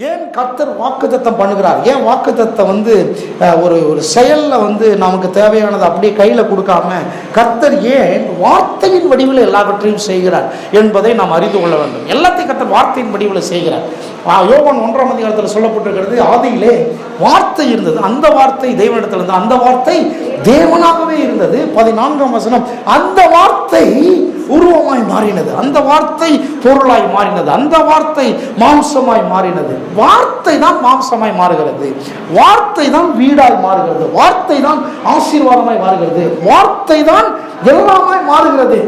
ஏன் கர்த்தர் வாக்குத்தத்தம் பண்ணுகிறார்? ஏன் வாக்குத்தத்தம் ஒரு ஒரு செயல்ல நமக்கு தேவையானது அப்படியே கையில் கொடுக்காம கர்த்தர் ஏன் வார்த்தையின் வடிவில் எல்லாவற்றையும் செய்கிறார் என்பதை நாம் அறிந்து கொள்ள வேண்டும். எல்லாத்தையும் கர்த்தர் வார்த்தையின் வடிவில் செய்கிறார். யோவான் 1ஆம் அதிகாரத்தில் சொல்லப்பட்டிருக்கிறது, ஆதியிலே வார்த்தை இருந்தது, அந்த வார்த்தை தேவனிடத்தில் இருந்தது, அந்த வார்த்தை தேவனாகவே இருந்தது. 14ஆம் வசனம், அந்த வார்த்தை உருவமாய் மாறினது, அந்த வார்த்தை பொருளாய் மாறினது, அந்த வார்த்தை மாம்சமாய் மாறினது. வார்த்தை தான் மாம்சமாய் மாறுகிறது, வார்த்தை தான் வீடாய் மாறுகிறது, வார்த்தை தான் ஆசீர்வாதமாய் மாறுகிறது, வார்த்தை தான் எல்லாமாய் மாறுகிறது.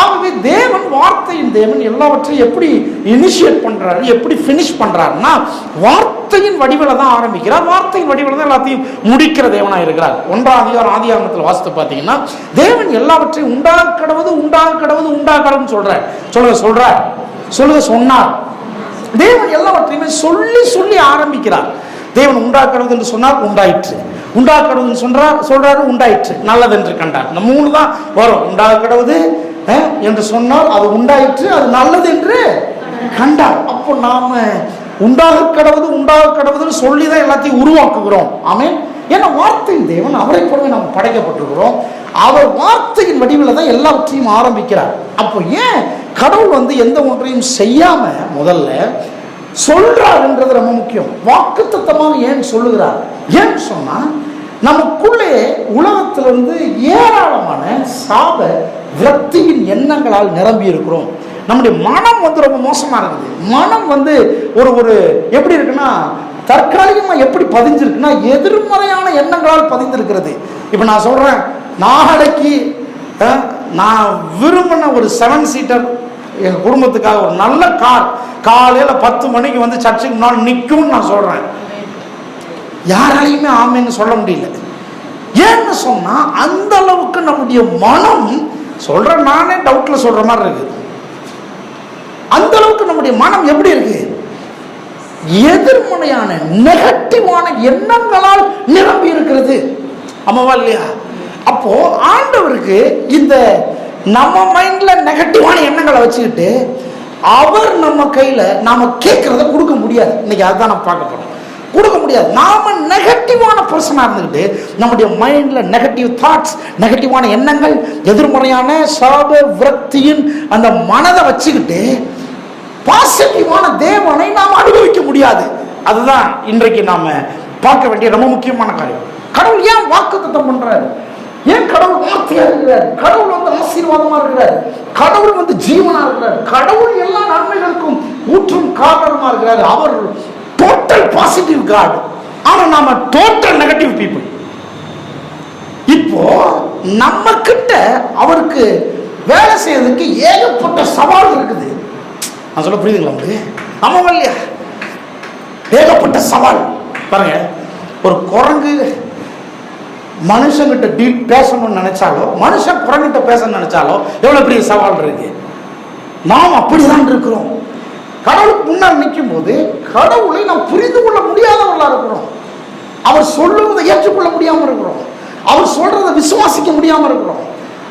ஆகவே தேவன், வார்த்தையின் தேவன் எல்லாவற்றையும் எப்படி இனிஷியேட் பண்றாரு, எப்படி பினிஷ் பண்றாருன்னா வார்த்தையின் வடிவில் தான் ஆரம்பிக்கிறார், வார்த்தையின் வடிவில் தான் எல்லாத்தையும் முடிக்கிற தேவனாக இருக்கிறார். 1ஆம் அதிகாரம் ஆதியாகமத்தில் வாசித்து பார்த்தீங்கன்னா தேவன் எல்லாவற்றையும் உண்டாக கடவுது சொன்னார். தேவன் எல்லாவற்றையுமே சொல்லி சொல்லி ஆரம்பிக்கிறார். தேவன் உண்டாக்கிறது என்று சொன்னார், உண்டாயிற்று. உண்டாக்கிறது சொல்றாரு, உண்டாயிற்று. நல்லது என்று கண்டார். இந்த 3 தான் வரும். உண்டாக்கிறது என்று சொன்னால் அது உண்டாயிற்று, அது நல்லது என்று கண்டார். அப்போ நாம உண்டாக கடவுதுன்னு சொல்லிதான் எல்லாத்தையும் உருவாக்குகிறோம். ஆமென். ஏன்னா வார்த்தையின் தேவன், அவரை போலவே நாம் படைக்கப்பட்டிருக்கிறோம். அவர் வார்த்தையின் வடிவில் தான் எல்லாவற்றையும் ஆரம்பிக்கிறார். அப்போ ஏன் கடவுள் எந்த ஒன்றையும் செய்யாம முதல்ல சொல்றார் என்றது ரொம்ப முக்கியம். வாக்குத்தத்தமாக ஏன் சொல்லுகிறார்? ஏன் சொன்னா நமக்குள்ளே உலகத்திலிருந்து ஏராளமான சாப விரக்தியின் எண்ணங்களால் நிரம்பி இருக்கிறோம். நம்முடைய மனம் ரொம்ப மோசமா இருக்குது. மனம் ஒரு எப்படி இருக்குன்னா, தற்காலிகமா எப்படி பதிஞ்சிருக்குன்னா எதிர்மறையான எண்ணங்களால் பதிந்திருக்கிறது. இப்ப நான் சொல்றேன், நாளைக்கு நான் விரும்பின ஒரு 7 சீட்டர் எங்க குடும்பத்துக்காக ஒரு நல்ல கார் காலையில 10 மணிக்கு சர்ச்சுக்கு முன்னால் நிற்கும் நான் சொல்றேன். யாராலையுமே ஆமேன்னு சொல்ல முடியல. ஏன்னு சொன்னா அந்த அளவுக்கு நம்முடைய மனம், சொல்ற நானே டவுட்ல சொல்ற மாதிரி இருக்கு, அந்த அளவுக்கு நம்முடைய மனம் எப்படி இருக்கு? எதிர்மறையான நெகட்டிவான எண்ணங்களால் நிரம்பி இருக்கிறது. ஆமாவா இல்லையா? அப்போ ஆண்டவருக்கு இந்த நம்ம மைண்ட்ல நெகட்டிவான எண்ணங்களை வச்சுக்கிட்டு அவர் நம்ம கையில நாம கேட்கறத கொடுக்க முடியாது. இன்னைக்கு அதுதான் நம்ம பார்க்க போறோம். கொடுக்க முடியாது. நாம நெகட்டிவான பர்சனா இருந்துக்கிட்டு நம்முடைய மைண்ட்ல நெகட்டிவ் தாட்ஸ், நெகட்டிவான எண்ணங்கள், எதிர்மறையான சாப விரக்தியின் அந்த மனதை வச்சுக்கிட்டு பாசிட்டிவான தேவனை நாம் அனுபவிக்க முடியாது. அதுதான் இன்றைக்கு நாம பார்க்க வேண்டிய ரொம்ப முக்கியமான காரியம். கடவுள் ஏன் வாக்குத்தத்தம் பண்றாரு? ஏன் கடவுள் வார்த்தையா இருக்கிறார்? கடவுள் ஆசீர்வாதமா இருக்கிறார். கடவுள் ஜீவனா இருக்கிறார். கடவுள் எல்லா நன்மைகளுக்கும் ஊற்றும் காரணமா இருக்கிறார். அவர் டோட்டல் பாசிட்டிவ் காட். ஆனா நாம டோட்டல் நெகட்டிவ் பீப்புள். இப்போ நம்ம கிட்ட அவருக்கு வேலை செய்யறதுக்கு ஏகப்பட்ட சவால் இருக்குது. நான் சொல்ல புரியுதுங்களா உங்களுக்கு? ஆமா இல்லையா? ஏகப்பட்ட சவால். பாருங்க, ஒரு குரங்கு மனுஷங்கிட்ட டீல் பேசணும்னு நினைச்சாலோ, மனுஷன் குரங்கிட்ட பேசணும்னு நினைச்சாலோ எவ்வளவு பெரிய சவால் இருக்கு. நாம் அப்படிதான் இருக்கிறோம். கடவுளுக்கு முன்னால் நிற்கும் போது கடவுளை நாம் புரிந்து கொள்ள முடியாதவர்களா இருக்கிறோம். அவர் சொல்லுவதை ஏற்றுக்கொள்ள முடியாம இருக்கிறோம். அவர் சொல்றதை விசுவாசிக்க முடியாம இருக்கிறோம்.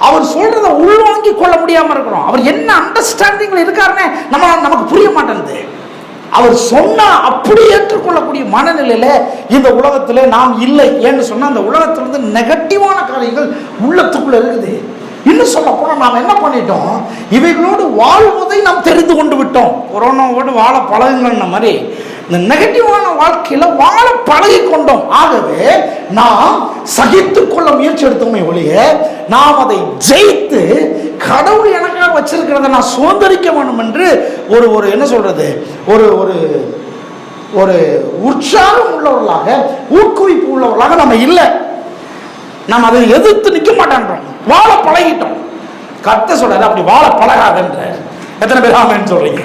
அவர் சொல்றதை உள்வாங்கிக் கொள்ள முடியாம இருக்கிறோம். அவர் என்ன அண்டர்ஸ்டாண்டிங்ல இருக்காருன்னு நமக்கு புரிய மாட்டேங்குது. அவர் சொன்னா அப்படி ஏற்றுக்கொள்ளக்கூடிய மனநிலையில இந்த உலகத்துல நாம் இல்லை. ஏன்னு சொன்னா அந்த உலகத்திலிருந்து நெகட்டிவான காரியங்கள் உள்ளத்துக்குள்ள இருக்குது. இன்னும் சொல்ல போனா நாம் என்ன பண்ணிட்டோம்? இவைகளோடு வாழ்வதை நாம் தெரிந்து கொண்டு விட்டோம். கொரோனாவோடு வாழ பழகுங்கன்ற மாதிரி இந்த நெகட்டிவான வாழ்க்கையில வாழ பழகி கொண்டோம். ஆகவே நாம் சகித்துக் கொள்ள முயற்சி எடுத்தோமே ஒழிய நாம் அதை ஜெயித்து கடவுள் எனக்காக வச்சிருக்கிறத நான் சுதந்திரிக்க வேண்டும் என்று ஒரு என்ன சொல்றது, ஒரு ஒரு ஒரு உற்சாகம் உள்ளவர்களாக, ஊக்குவிப்பு உள்ளவர்களாக நம்ம இல்லை. நாம் அதை எதிர்த்து நிற்க மாட்டேன்றோம். வாழ பழகிட்டோம். கர்த்தர் சொல்றாரு அப்படி வாழ பழகாதன்ற. எத்தனை பேர் ஆமென் சொல்றீங்க?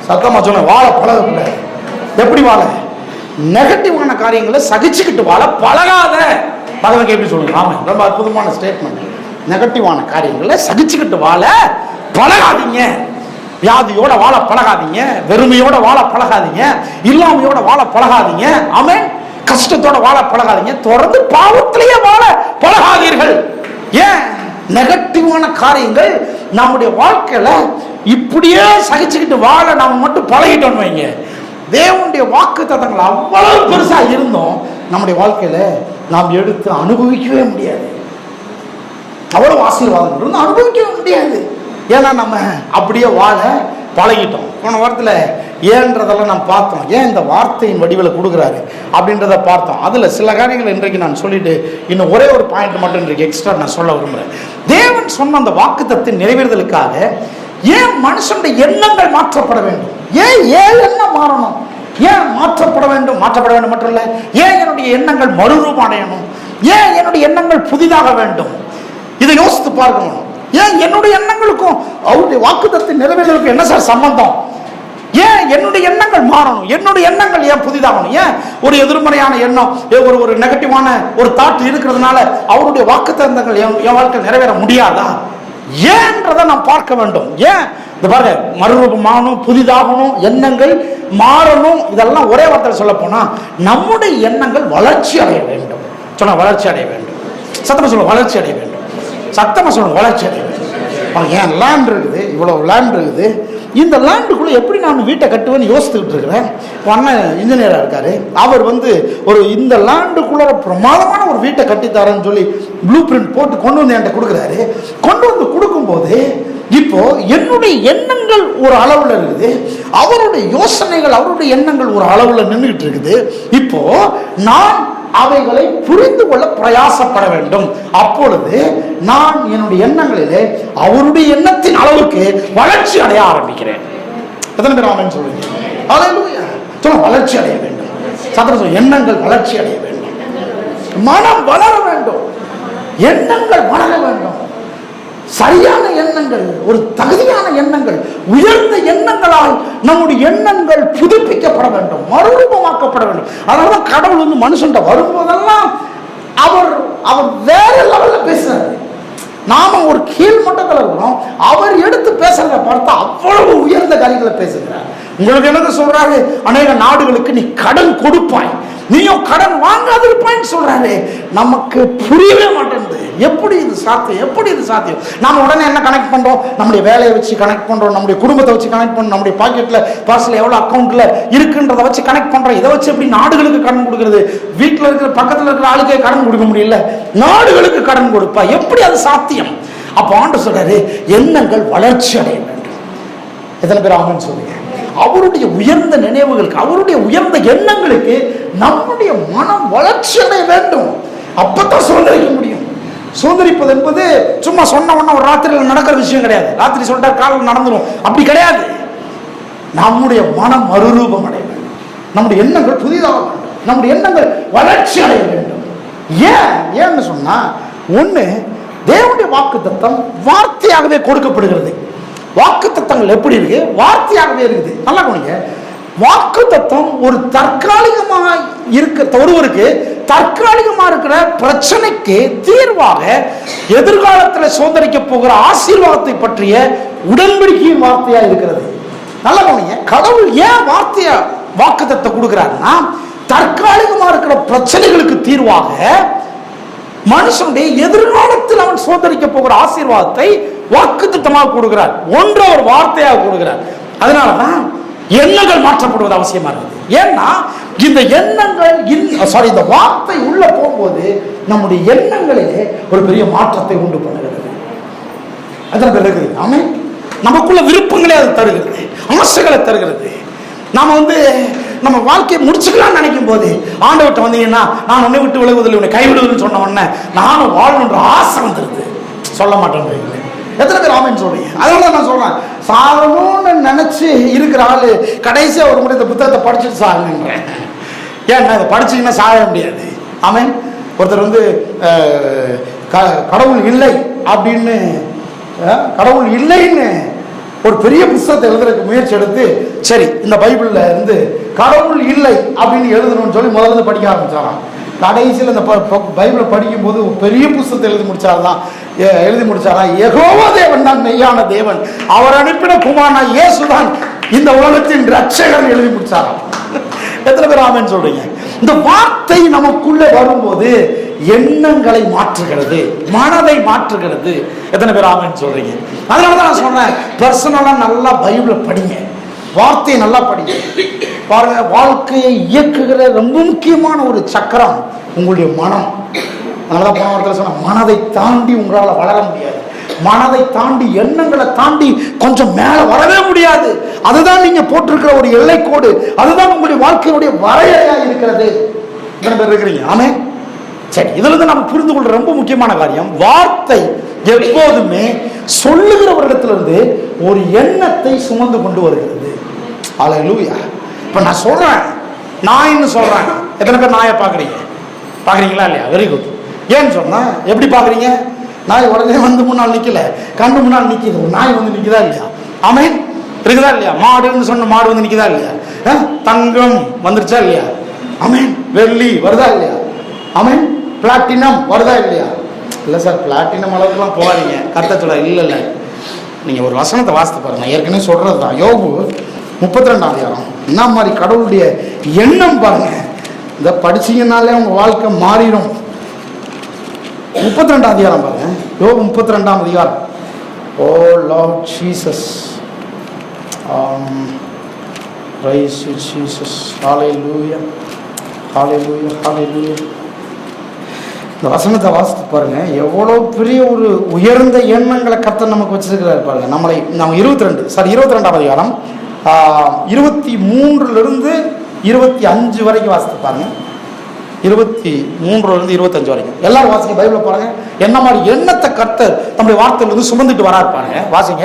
சத்தமா சொல்ல. வாழ பழகக்கூடாது. எப்படி வாழ? நெகட்டிவான காரியங்களை சகிச்சுக்கிட்டு வாழ பழகாத. பகவன் எப்படி சொல்லுங்க? ஆமா, ரொம்ப அற்புதமான ஸ்டேட்மெண்ட். நெகட்டிவான காரியங்களை சகிச்சுக்கிட்டு வாழ பழகாதீங்க. வியாதியோட வாழ பழகாதீங்க, வெறுமையோட வாழ பழகாதீங்க, இல்லாமையோட வாழ பழகாதீங்க. ஆமென். கஷ்டத்தோட வாழ பழகாதீங்க. தொடர்ந்து பாவத்திலேயே வாழ பழகாதீர்கள். ஏன்? நெகட்டிவான காரியங்கள் நம்முடைய வாழ்க்கையில இப்படியே சகிச்சுக்கிட்டு வாழ நாம மட்டும் பழகிட்டோம் வைங்க, தேவனுடைய வாக்குத்தத்தங்கள் அவ்வளவு பெருசா இருந்தோம் நம்முடைய வாழ்க்கையில நாம் எடுத்து அனுபவிக்கவே முடியாது. அவ்வளவு ஆசீர்வாதம் இருந்து அனுபவிக்கவே முடியாது. ஏன்னா நம்ம அப்படியே வாழ பழகிட்டோம். போன வாரத்தில் ஏன்றதெல்லாம் நாம் பார்த்தோம். ஏன் இந்த வார்த்தையின் வடிவில் கொடுக்குறாரு அப்படின்றத பார்த்தோம். அதில் சில காரியங்கள் இன்றைக்கு நான் சொல்லிட்டு இன்னும் ஒரே ஒரு பாயிண்ட் மட்டும் இன்றைக்கு எக்ஸ்ட்ரா நான் சொல்ல விரும்புகிறேன். தேவன் சொன்ன அந்த வாக்குத்தத்தின் நிறைவேறுதலுக்காக ஏன் மனுஷனுடைய எண்ணங்கள் மாற்றப்பட வேண்டும்? ஏன் எண்ணம் மாறணும்? ஏன் மாற்றப்பட வேண்டும்? மாற்றப்பட வேண்டும் மட்டும் இல்லை, ஏன் என்னுடைய எண்ணங்கள் மறுரூபம் அடையணும்? ஏன் என்னுடைய எண்ணங்கள் புதிதாக வேண்டும்? இதை யோசித்து பார்க்கணும். ஏன் என்னுடைய எண்ணங்களுக்கும் அவருடைய வாக்குத்தத்தின் நிறைவேறலுக்கும் என்ன சார் சம்பந்தம்? ஏன் என்னுடைய எண்ணங்கள் மாறணும்? என்னுடைய எண்ணங்கள் ஏன் புதிதாகணும்? ஏன் ஒரு எதிர்மறையான எண்ணம், ஒரு நெகட்டிவான ஒரு தாட் இருக்கிறதுனால அவருடைய வாக்குத்தத்தங்கள் என் வாழ்க்கை நிறைவேற முடியாதா? ஏன்றதை நாம் பார்க்க வேண்டும். ஏன் இந்த பாருங்க, மறுரூபமாகணும், புதிதாகணும், எண்ணங்கள் மாறணும். இதெல்லாம் ஒரே வார்த்தையில் சொல்ல போனா நம்முடைய எண்ணங்கள் வளர்ச்சி அடைய வேண்டும். சொன்ன வளர்ச்சி அடைய வேண்டும். சத்தமா சொல்ல வளர்ச்சி அடைய வேண்டும். சத்தமா சொல்ல வளர்ச்சி அடைய வேண்டும். ஏன் லேண்ட் இருக்குது, இவ்வளவு லேண்ட் இருக்குது, இந்த லேண்டுக்குள்ள எப்படி நான் வீட்டை கட்டுவேன்னு யோசித்துக்கிட்டு இருக்கிறேன். அண்ணன் இன்ஜினியராக இருக்காரு. அவர் ஒரு இந்த லேண்டுக்குள்ள பிரமாதமான ஒரு வீட்டை கட்டித்தாரன்னு சொல்லி ப்ளூ பிரிண்ட் போட்டு கொண்டு வந்து என்கிட்ட கொடுக்குறாரு. கொண்டு வந்து கொடுக்கும்போது இப்போ என்னுடைய எண்ணங்கள் ஒரு அளவுல இருக்குது, அவருடைய யோசனைகள், அவருடைய எண்ணங்கள் ஒரு அளவுல நின்றுட்டு இருக்குது. இப்போ நான் அவைகளை புரிந்து கொள்ள பிரயாசப்பட வேண்டும். அப்பொழுது நான் என்னுடைய எண்ணங்களிலே அவருடைய எண்ணத்தின் அளவுக்கு வளர்ச்சி அடைய ஆரம்பிக்கிறேன். எத்தனை பேர் ஆமென் சொல்லுங்க? ஹல்லேலூயா. சொல்ல வளர்ச்சி அடைய வேண்டும். சத்தமா சொல்ல எண்ணங்கள் வளர்ச்சி அடைய வேண்டும். மனம் வளர வேண்டும். எண்ணங்கள் வளர வேண்டும். சரியான எண்ணங்கள், ஒரு தகுதியான எண்ணங்கள், உயர்ந்த எண்ணங்களால் நம்முடைய எண்ணங்கள் புதுப்பிக்கப்பட வேண்டும், மறுரூபமாக்கப்பட வேண்டும். அதனாலதான் கடவுள் மனுஷன் வரும்போதெல்லாம் அவர் வேற லெவல்ல பேசுறாரு. நாம ஒரு கீழ் மட்டத்தில் இருக்கிறோம், அவர் எடுத்து பேசுறத பார்த்தா அவ்வளவு உயர்ந்த காரியங்களை பேசுகிறார். உங்களுக்கு என்ன சொல்றாரு? அநேக நாடுகளுக்கு நீ கடன் கொடுப்பாய், நீயும் கடன் வாங்காதிருப்பான்னு சொல்றாரு. நமக்கு புரியவே மாட்டேங்குது. எப்படி இது சாத்தியம்? எப்படி இது சாத்தியம்? நாம உடனே என்ன கனெக்ட் பண்றோம்? நம்முடைய வேலையை வச்சு கனெக்ட் பண்றோம், நம்முடைய குடும்பத்தை வச்சு கனெக்ட் பண்றோம், நம்முடைய பாக்கெட்ல பர்ஸ்ல எவ்வளவு அக்கௌண்ட்ல இருக்குன்றதை வச்சு கனெக்ட் பண்றோம். இதை வச்சு எப்படி நாடுகளுக்கு கடன் கொடுக்கிறது? வீட்டுல இருக்கிற பக்கத்துல இருக்கிற ஆளுக்கே கடன் கொடுக்க முடியல, நாடுகளுக்கு கடன் கொடுப்பா, எப்படி அது சாத்தியம்? அப்ப ஆண்டவர் சொல்றாரு, எண்ணங்கள் வளர்ச்சி அடைய வேண்டும். எத்தனை பேர் ஆமென் சொல்லுங்க? அவருடைய உயர்ந்த நினைவுகளுக்கு, அவருடைய உயர்ந்த எண்ணங்களுக்கு நம்முடைய மனம் வளர்ச்சி அடைய வேண்டும். அப்பதான் சுதந்திரிக்க முடியும். சுதந்திரிப்பது என்பது சும்மா சொன்ன உடனே ஒரு ராத்திரியில் நடக்கிற விஷயம் கிடையாது. ராத்திரி சொல்லிட்டா காலையில் நடந்துடும், அப்படி கிடையாது. நம்முடைய மனம் மறுரூபம் அடைய வேண்டும். நம்முடைய எண்ணங்கள் புதிதாக வேண்டும். நம்முடைய எண்ணங்கள் வளர்ச்சி அடைய வேண்டும். ஏன்னு சொன்னா, ஒண்ணு, தேவனுடைய வாக்குத்தத்தம் வார்த்தையாகவே கொடுக்கப்படுகிறது. வாக்குத்தத்தங்கள் எப்படி இருக்கு? வார்த்தையாகவே இருக்குது. நல்லா கவனிங்க. வாக்குத்தத்தம் ஒரு தற்காலிகமாக இருக்க ஒருவருக்கு தற்காலிகமாக இருக்கிற பிரச்சனைக்கு தீர்வாக எதிர்காலத்தில் சுதந்திரிக்க போகிற ஆசீர்வாதத்தை பற்றிய உடன்படிக்கையின் வார்த்தையா இருக்கிறது. நல்லா கவனிங்க. கடவுள் ஏன் வார்த்தையா வாக்குத்தத்தம் கொடுக்கிறாருன்னா, தற்காலிகமாக இருக்கிற பிரச்சனைகளுக்கு தீர்வாக மனுஷனுடைய எதிர்காலத்தில் அவன் சுதந்திரிக்க போகிற ஆசீர்வாதத்தை வாக்குத்தத்தமாக கொடுக்கிறார். ஒன்று ஒரு வார்த்தையாக கொடுக்கிறார். அதனாலதான் எண்ணங்கள் மாற்றப்படுவது அவசியமா இருக்குது. ஏன்னா இந்த எண்ணங்கள் இந்த வார்த்தை உள்ள போகும்போது நம்முடைய எண்ணங்களிலே ஒரு பெரிய மாற்றத்தை உண்டு பண்ணுகிறது. அதற்கு பிறகு நமக்குள்ள விருப்பங்களே அது தருகிறது, ஆசைகளை தருகிறது. நாம நம்ம வாழ்க்கையை முடிச்சுக்கலாம்னு நினைக்கும் போது ஆண்டவர்கிட்ட வந்தீங்கன்னா, நான் உன்னை விட்டு விலகுவதில்லை, உன்னை கைவிடுவதுன்னு சொன்ன உடனே நானும் வாழணுன்ற ஆசை வந்துருது. சொல்ல மாட்டேன். எத்தனை பேர் ஆமென் சொல்றீங்க? அதனால நான் சொல்றேன், சாகணும்னு நினைச்சு இருக்கிற ஆளு கடைசியா ஒரு முறை இந்த புத்தகத்தை படிச்சுட்டு சாகணுன்றேன். ஏன்னா இதை படிச்சீங்கன்னா சாக முடியாது. ஆமென். ஒருத்தர் கடவுள் இல்லை அப்படின்னு, கடவுள் இல்லைன்னு ஒரு பெரிய புத்தகத்தை எழுதுறதுக்கு முயற்சி எடுத்து, சரி இந்த பைபிள்ல இருந்து கடவுள் இல்லை அப்படின்னு எழுதணும்னு சொல்லி முதல்ல படிக்க ஆரம்பிச்சாராம். கடைசியில் இந்த பைபிளை படிக்கும் போது பெரிய புத்தகத்தை எழுதி முடிச்சாரா, யெகோவா தேவன் தான் மெய்யான தேவன், அவர் அனுப்பின குமாரனா இயேசுதான் இந்த உலகத்தின் ரட்சகர் எழுதி முடிச்சாராம். எத்தனை பேர் ஆமென் சொல்றீங்க? இந்த வார்த்தை நமக்குள்ள வரும்போது எண்ணங்களை மாற்றுகிறது, மனதை மாற்றுகிறது. எத்தனை பேர் ஆமென் சொல்றீங்க? அதனாலதான் நான் சொன்னேன், பர்சனலா நல்லா பைபிளை படிங்க, வார்த்தையை நல்லா படிங்க. பாருங்க, வாழ்க்கையை இயக்குகிற ரொம்ப முக்கியமான ஒரு சக்கரம் உங்களுடைய மனம். அதனாலதான் போன வாரத்தில் சொன்ன, மனதை தாண்டி உங்களால் வளர முடியாது. மனதை தாண்டி, எண்ணங்களை தாண்டி கொஞ்சம் மேல வரவே முடியாது. அதுதான் நீங்க போட்டிருக்கிற ஒரு எல்லைக்கோடு. அதுதான் உங்களுடைய வாழ்க்கையுடைய வரையறையா இருக்கிறது. எத்தனை பேர் இருக்கிறீங்க? ஆமே. சரி, இதுல இருந்து நம்ம புரிந்து கொள்ற ரொம்ப முக்கியமான காரியம், வார்த்தை எப்போதுமே சொல்லுகிறவரிடத்திலிருந்து ஒரு எண்ணத்தை சுமந்து கொண்டு வருகிறது. அல்லேலூயா. இப்ப நான் சொல்றேன், நாய்ன்னு சொல்றேன். எத்தனை பேர் நாயை பாக்குறீங்களா இல்லையா? Very good. ஏன்னு சொன்னா எப்படி பாக்குறீங்க? நாய் உடனே வந்து முன்னால் நிக்கல, கண்ணு முன்னால் நிக்குது. ஒரு நாய் வந்து நிக்குதா இல்லையா? ஆமென். இருக்குதா இல்லையா? மாடுன்னு சொன்ன மாடு வந்து நிக்குதா இல்லையா? தங்கம் வந்துருச்சா இல்லையா? ஆமென். வெள்ளி வருதா இல்லையா? ஆமென். பிளாட்டினம் வருதா இல்லையா? இல்லை சார், பிளாட்டினம் அளவுக்குலாம் போகாதீங்க. கரெக்டாக சொல்ல இல்லை. நீங்கள் ஒரு வசனத்தை வாசித்து பாருங்க. ஏற்கனவே சொல்கிறது தான். யோபு 32ஆம் அதிகாரம். என்ன மாதிரி கடவுளுடைய எண்ணம் பாருங்க. இதை படிச்சீங்கன்னாலே உங்கள் வாழ்க்கை மாறிடும். 32ஆம் அதிகாரம் பாருங்க. யோபு 32ஆம் அதிகாரம். Oh lord Jesus, praise you Jesus, hallelujah, hallelujah, hallelujah. இந்த வசனத்தை வாசித்து பாருங்க. எவ்வளோ பெரிய ஒரு உயர்ந்த எண்ணங்களை கர்த்தர் நமக்கு வச்சிருக்கிறாரு பாருங்க. நம்ம 22ஆம் அதிகாரம் 23 25 வரைக்கும் வாசித்து பாருங்க. 23 25 வரைக்கும் எல்லாரும் வாசிங்க. பைபிளை பாருங்க. என்ன மாதிரி எண்ணத்தை கர்த்தர் நம்முடைய வார்த்தையிலிருந்து சுமந்துட்டு வராரு பாருங்க. வாசிங்க.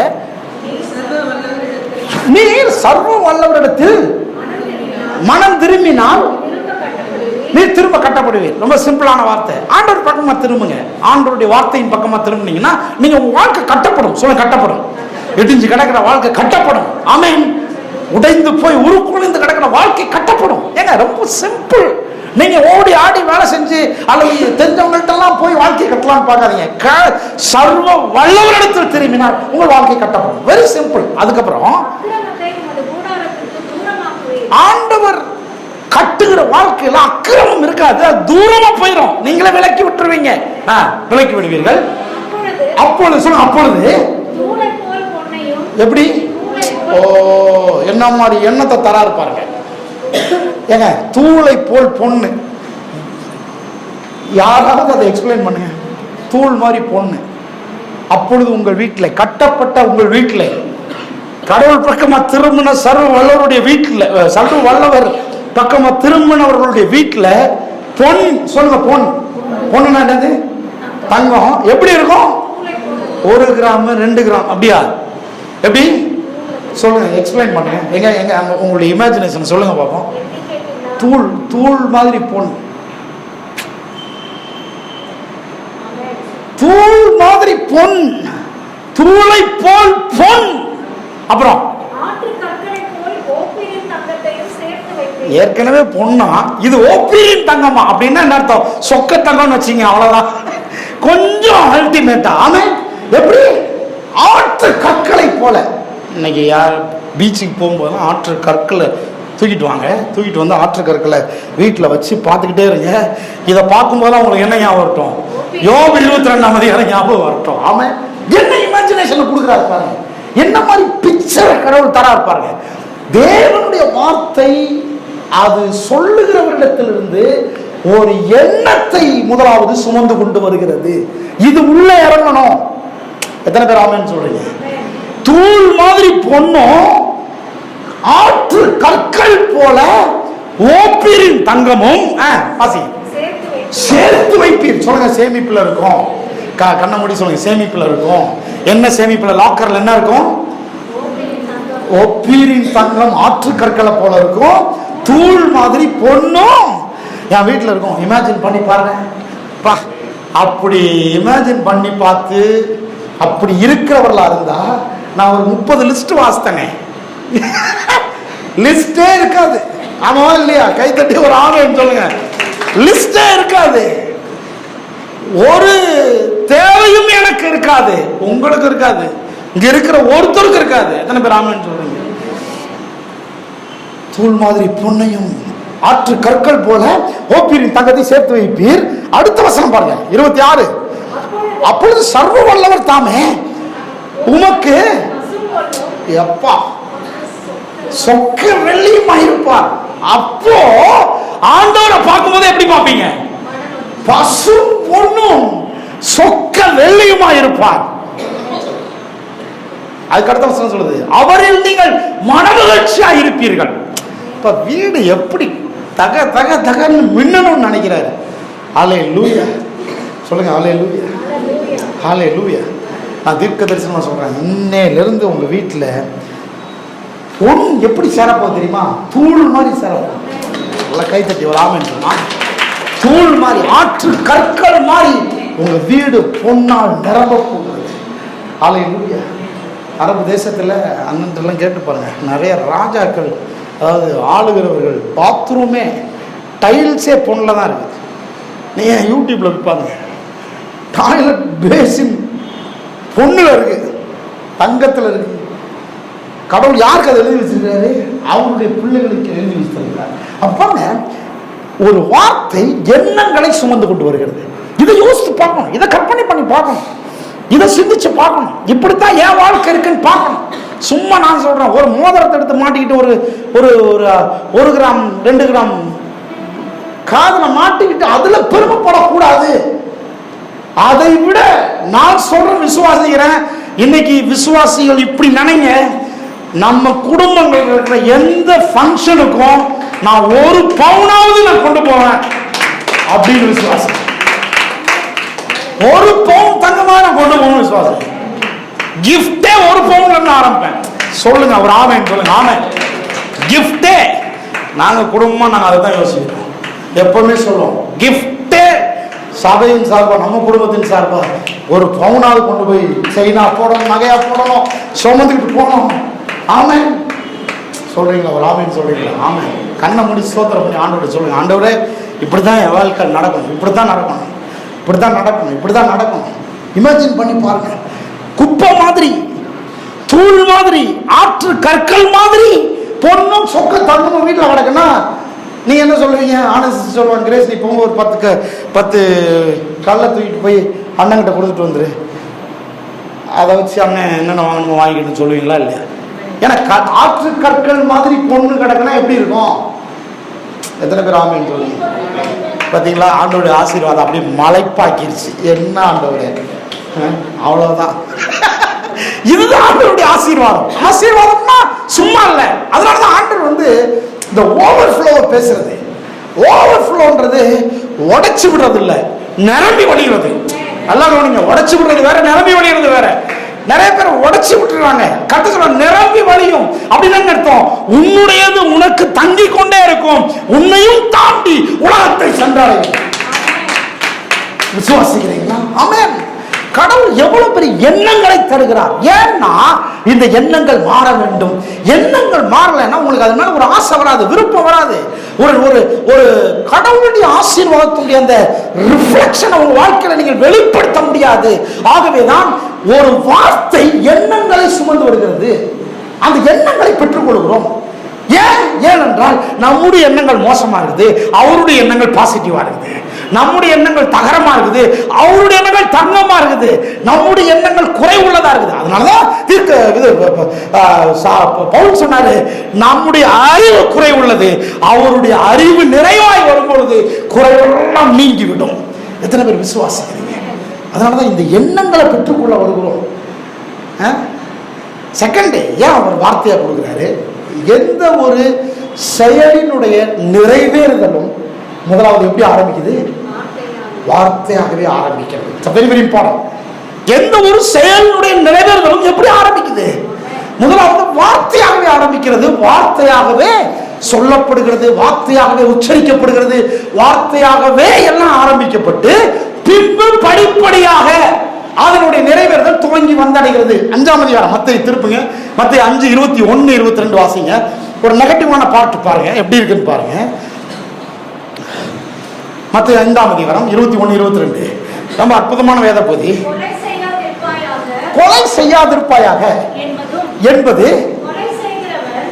நீர் சர்வ வல்லவரிடத்தில் மனம் திரும்பினால் நீர் திரும்ப கட்டப்படுவீர். ரொம்ப சிம்பிளான வார்த்தை. ஆண்டவர் பக்கமா திரும்புங்க. ஆண்டவருடைய வார்த்தையின் பக்கமா திரும்பினீங்கன்னா நீங்க உங்க வாழ்க்கை கட்டப்படும். சொல்ல கட்டப்படும். இடிஞ்சு கிடக்கிற வாழ்க்கை கட்டப்படும். ஆமென். உடைந்து போய் உருக்குலைந்து கிடக்கிற வாழ்க்கை கட்டப்படும். ஏங்க ரொம்ப சிம்பிள். நீங்க ஓடி ஆடி வேலை செஞ்சு அல்லது தெரிஞ்சவங்கள்ட்ட எல்லாம் போய் வாழ்க்கை கட்டலாம்னு பார்க்காதீங்க. சர்வ வல்லவரிடத்தில் திரும்பினால் உங்கள் வாழ்க்கை கட்டப்படும். Very simple. அதுக்கப்புறம் ஆண்டவர் கட்டுகிற வாழ்க்கையில அக்கிரமம் இருக்காது, தூரமா போயிடும். நீங்களே விலக்கி விட்டுருவீங்க. விலக்கி விடுவீர்கள். அப்பொழுது சொல்லுங்க, அப்பொழுது எப்படி? ஓ, என்ன மாதிரி எண்ணத்தை தராரு பாருங்க. ஏங்க, தூளை போல் பொண்ணு. யாராவது அதை எக்ஸ்பிளைன் பண்ணுங்க. தூள் மாதிரி பொண்ணு. அப்பொழுது உங்கள் வீட்டில் கட்டப்பட்ட உங்கள் வீட்டில் கடவுள் பக்கமா திரும்பின சர்வ வல்லவருடைய வீட்டில், சர்வ வல்லவர் பக்கமா திரும்பினவர்களுடைய வீட்டில் பொன். சொல்லுங்க, பொண்ணுன்னா என்னது? தங்கம். எப்படி இருக்கும்? 1 கிராம் 2 கிராம் அப்படியா? எப்படி சொல்லுங்க, எக்ஸ்பிளைன் பண்ணுங்க. எங்க உங்களுடைய இமேஜினேஷன் சொல்லுங்க பாப்போம். தூள் மாதிரி பொன். தூள் மாதிரி பொன். தூளை போல் பொன். அப்புறம் ஏற்கனவே பொண்ணா, இது ஓப்பீரின் தங்கமா அப்படின்னா என்ன அர்த்தம்? சொக்க தங்கம்னு வச்சீங்க, அவ்வளவுதான். கொஞ்சம் அல்டிமேட்டா. ஆமென். எப்படி? ஆற்று கற்களை போல. இன்னைக்கு யார் பீச்சுக்கு போகும்போது ஆற்று கற்களை தூக்கிட்டு வாங்க. தூக்கிட்டு வந்து ஆற்று கற்களை வீட்டில் வச்சு பார்த்துக்கிட்டே இருங்க. இதை பார்க்கும்போது உங்களுக்கு என்ன ஞாபகம் வரட்டும்? யோபு 22ஆம் அதிகாரம் ஞாபகம் வரட்டும். ஆமாம். என்ன இமேஜினேஷன் கொடுக்குறாரு பாருங்க. என்ன மாதிரி பிக்சரை கடவுள் தராரு பாருங்க. தேவனுடைய வார்த்தை அது சொல்லுகிறவரிடத்திலிருந்து ஒரு எண்ணத்தை முதலாவது சுமந்து கொண்டு வருகிறது. இது உள்ள இறங்கணும். எத்தனை பேர் ஆமென் சொல்றீங்க? தூள் மாதிரி பொண்ணும் ஆற்று கற்கள் போல ஓப்பீரின் தங்கமும் சேர்த்து வைப்பீர். சொல்லுங்க, சேமிப்புல இருக்கும். கண்ண மூடி சொல்லுங்க, சேமிப்புல இருக்கும். என்ன சேமிப்புல? லாக்கர்ல என்ன இருக்கும்? ஓப்பீரின் தங்கம் ஆற்று கற்களை போல இருக்கும். தூள் மாதிரி பொண்ணும் என் வீட்டில் இருக்கும். இமேஜின் பண்ணி பாருங்க. அப்படி இமேஜின் பண்ணி பார்த்து அப்படி இருக்கிறவர்களா இருந்தா நான் ஒரு 30 லிஸ்ட் வாசித்தேனே. லிஸ்டே இருக்காது. ஆமா இல்லையா? கைத்தட்டி ஒரு ஆமைன்னு சொல்லுங்க. லிஸ்டே இருக்காது. ஒரு தேவையும் எனக்கு இருக்காது, உங்களுக்கு இருக்காது, இங்க இருக்கிற ஒருத்தருக்கு இருக்காது. எத்தனை பேர் ஆமைன்னு சொல்றீங்க? தூள் மாதிரி பொன்னையும் ஆற்று கற்கள் போல ஓப்பீரின் தங்கத்தை சேர்த்து வைப்பீர். அடுத்த வசனம் பாருங்க, 26. அப்பொழுது சர்வ வல்லவர் தாமே உமக்கு எப்பா சொக்க வெள்ளியுமா இருப்பார். அப்போ ஆண்டவரை பார்க்கும்போது எப்படி பார்ப்பீங்க? பசும் பொண்ணும் சொக்க வெள்ளியுமா இருப்பார். அதுக்கு அடுத்த வசனம் சொல்லுது, அவரில் நீங்கள் மனமகிழ்ச்சியா இருப்பீர்கள். இப்ப வீடு எப்படி தக தக தகன்னு மின்னணும்னு நினைக்கிறாரு. ஹல்லேலூயா சொல்லுங்க, ஹல்லேலூயா ஹல்லேலூயா. நான் தீர்க்க தரிசனமா சொல்றேன், இன்னையிலிருந்து உங்க வீட்டுல பொன் எப்படி சேரப்போகுது தெரியுமா? தூள் மாதிரி சேரப்போம். நல்லா கைத்தட்டி ஒரு ஆமென் சொன்னா, தூள் மாதிரி, ஆற்று கற்கள் மாதிரி உங்க வீடு பொன்னால் நிரம்ப போகுது. ஹல்லேலூயா. அரபு தேசத்துல அண்ணன்லாம் கேட்டு பாருங்க, நிறைய ராஜாக்கள், அதாவது ஆளுகிறவர்கள் பாத்ரூமே டைல்ஸே பொண்ணில் தான் இருக்குது. நீங்கள் யூடியூப்ல இருப்பாங்க, டாய்லெட் பேசின் பொண்ணுல இருக்கு, தங்கத்தில் இருக்கு. கடவுள் யாருக்கு அதை எழுதி வச்சிருக்காரு? அவருடைய பிள்ளைகளுக்கு எழுதி வச்சிருக்கிறார். அப்பங்க ஒரு வார்த்தை எண்ணங்களை சுமந்து கொண்டு வருகிறது. இதை யோசித்து பார்க்கணும், இதை கற்பனை பண்ணி பார்க்கணும், இதை சிந்திச்சு பார்க்கணும். இப்படித்தான் என் வாழ்க்கை இருக்குன்னு பார்க்கணும். சும்மா நான் சொல்றேன், ஒரு மோதிரத்தை எடுத்து மாட்டிக்கிட்டு ஒரு ஒரு ஒரு கிராம் 2 கிராம் காதுல மாட்டிக்கிட்டு அதுல பெருமைப்படக்கூடாது. அதை விட நான் சொல்றேன், விசுவாசிக்கிறேன், இன்னைக்கு விசுவாசிகள் இப்படி நினைங்க, நம்ம குடும்பங்கள் இருக்கிற எந்த ஃபங்க்ஷனுக்கும் நான் 1 பவுனாவது நான் கொண்டு போவேன் அப்படின்னு விசுவாசம். 1 பவுன் தங்கமா நான் கொண்டு போகணும் விசுவாசம். கிஃப்டே 1 பவுன்ல ஆரம்பிப்பேன். சொல்லுங்க அவர் ஆமென் சொல்லுங்க. ஆமென். கிஃப்டே நாங்க குடும்பமா நாங்க அதை தான் யோசிக்கிறோம். எப்பவுமே சொல்லுவோம், கிஃப்டே சபையின் சார்பா, நம்ம குடும்பத்தின் சார்பா 1 பவுனாவது கொண்டு போய் செயினா போடணும், நகையா போடணும், சுமந்துக்கிட்டு போகணும். ஆமென் சொல்றீங்களா? ஒரு ஆமென் சொல்றீங்களா? ஆமென். கண்ணை மூடி ஸ்தோத்திரம் பண்ணி ஆண்டவரை சொல்லுங்க, ஆண்டவரே இப்படிதான் என் வாழ்க்கை நடக்கணும், இப்படித்தான் நடக்கணும், இப்படித்தான் நடக்கணும், இப்படிதான் நடக்கணும். இமேஜின் பண்ணி பாருங்க, குப்பை மாதிரி, தூள் மாதிரி, ஆற்று கற்கள் மாதிரி பொண்ணும் சொக்க தங்கமும் வீட்டில் கிடக்குன்னா நீங்க என்ன சொல்லுவீங்க? ஆனஸ்ட் சொல்லுவாங்க, கிரேஸ் நீ போங்க ஒரு 10 கல்லை தூக்கிட்டு போய் அண்ணன்கிட்ட கொடுத்துட்டு வந்துரு, அதை வச்சு அண்ணன் என்னென்ன வாங்கணுமோ வாங்கிட்டு சொல்லுவீங்களா இல்லையா? ஏன்னா ஆற்று கற்கள் மாதிரி பொண்ணு கிடக்குன்னா எப்படி இருக்கும்? எத்தனை பேர் ஆமென் சொல்லுங்க? பார்த்தீங்களா, ஆண்டோடைய ஆசீர்வாதம் அப்படியே மலைப்பாக்கிருச்சு. என்ன ஆண்டோடைய, அவ்வளவுதான். இதுதான் ஆண்டவருடைய ஆசீர்வாதம். ஆசீர்வாதம்னா சும்மா இல்ல. அதனாலதான் ஆண்டவர் வந்து இந்த ஓவர்ஃப்ளோ பேசுறது. ஓவர்ஃப்ளோன்றது உடைச்சு விடுறது இல்ல, நிரம்பி வழிகிறது. எல்லாரும் நீங்க உடைச்சு விடுறது வேற, நிரம்பி வழிகிறது வேற. நிறைய பேர் உடைச்சு விட்டுறாங்க. கரெக்டா சொல்ல, நிரம்பி வழியும் அப்படின்னா அர்த்தம், உன்னுடையது உனக்கு தங்கி கொண்டே இருக்கும், உன்னையும் தாண்டி உலகத்தை சென்றடையும். விசுவாசிக்கிறீங்களா? ஆமென். கடவுள் எவ்வளவு பெரிய எண்ணங்களை தருகிறார். ஏன்னா இந்த எண்ணங்கள் மாற வேண்டும். எண்ணங்கள் மாறலைன்னா உங்களுக்கு அது மேல ஒரு ஆசை வராது, விருப்பம் வராது. ஒரு ஒரு ஒரு கடவுளுடைய ஆசீர்வாதத்துடைய அந்த ரிஃப்ளெக்ஷன் உங்க வாழ்க்கையில நீங்கள் வெளிப்படுத்த முடியாது. ஆகவேதான் ஒரு வார்த்தை எண்ணங்களை சுமந்து வருகிறது. அந்த எண்ணங்களை பெற்றுக் கொள்கிறோம். ஏனென்றால் நம்முடைய எண்ணங்கள் மோசமா இருக்குது, அவருடைய எண்ணங்கள் பாசிட்டிவா இருக்குது. நம்முடைய எண்ணங்கள் தகரமா இருக்குது, அவருடைய எண்ணங்கள் தங்கமா இருக்குது. நம்முடைய எண்ணங்கள் குறைவுள்ளதா இருக்குது. அதனாலதான் பவுல் சொன்னாரு, நம்முடைய அறிவு குறைவுள்ளது, அவருடைய அறிவு நிறைவாய் வரும்பொழுது குறைவெல்லாம் நீங்கிவிடும். எத்தனை பேர் விசுவாசிக்கிறீங்க? அதனாலதான் இந்த எண்ணங்களை பெற்றுக்கொள்ள வருகிறோம். செகண்ட், ஏன் அவர் வார்த்தையா கொடுக்கிறாரு? எந்த ஒரு செயலினுடைய நிறைவேறுதலும் முதலாவது எப்படி ஆரம்பிக்குது? வார்த்தையாகவே ஆரம்பிக்கிறது. Very very important. எந்த ஒரு செயலினுடைய நிறைவேறுதலும் எப்படி ஆரம்பிக்குது? முதலாவது வார்த்தையாகவே ஆரம்பிக்கிறது. வார்த்தையாகவே சொல்லப்படுகிறது, வார்த்தையாகவே உச்சரிக்கப்படுகிறது, வார்த்தையாகவே எல்லாம் ஆரம்பிக்கப்பட்டு பின்பு படிப்படியாக அதனுடைய நிறைவேறுதல் துவங்கி வந்தடைகிறது. 5ஆம் அதிகாரம் மத்தேயு திருப்புங்க, மத்தேயு 5:21-22 வாசிங்க. ஒரு நெகட்டிவான பார்ட் பாருங்க, எப்படி இருக்குன்னு பாருங்க. மத்தேயு 5ஆம் அதிகாரம் 21-22 ரொம்ப அற்புதமான வேத பகுதி. கொலை செய்யாதிருப்பாயாக என்பது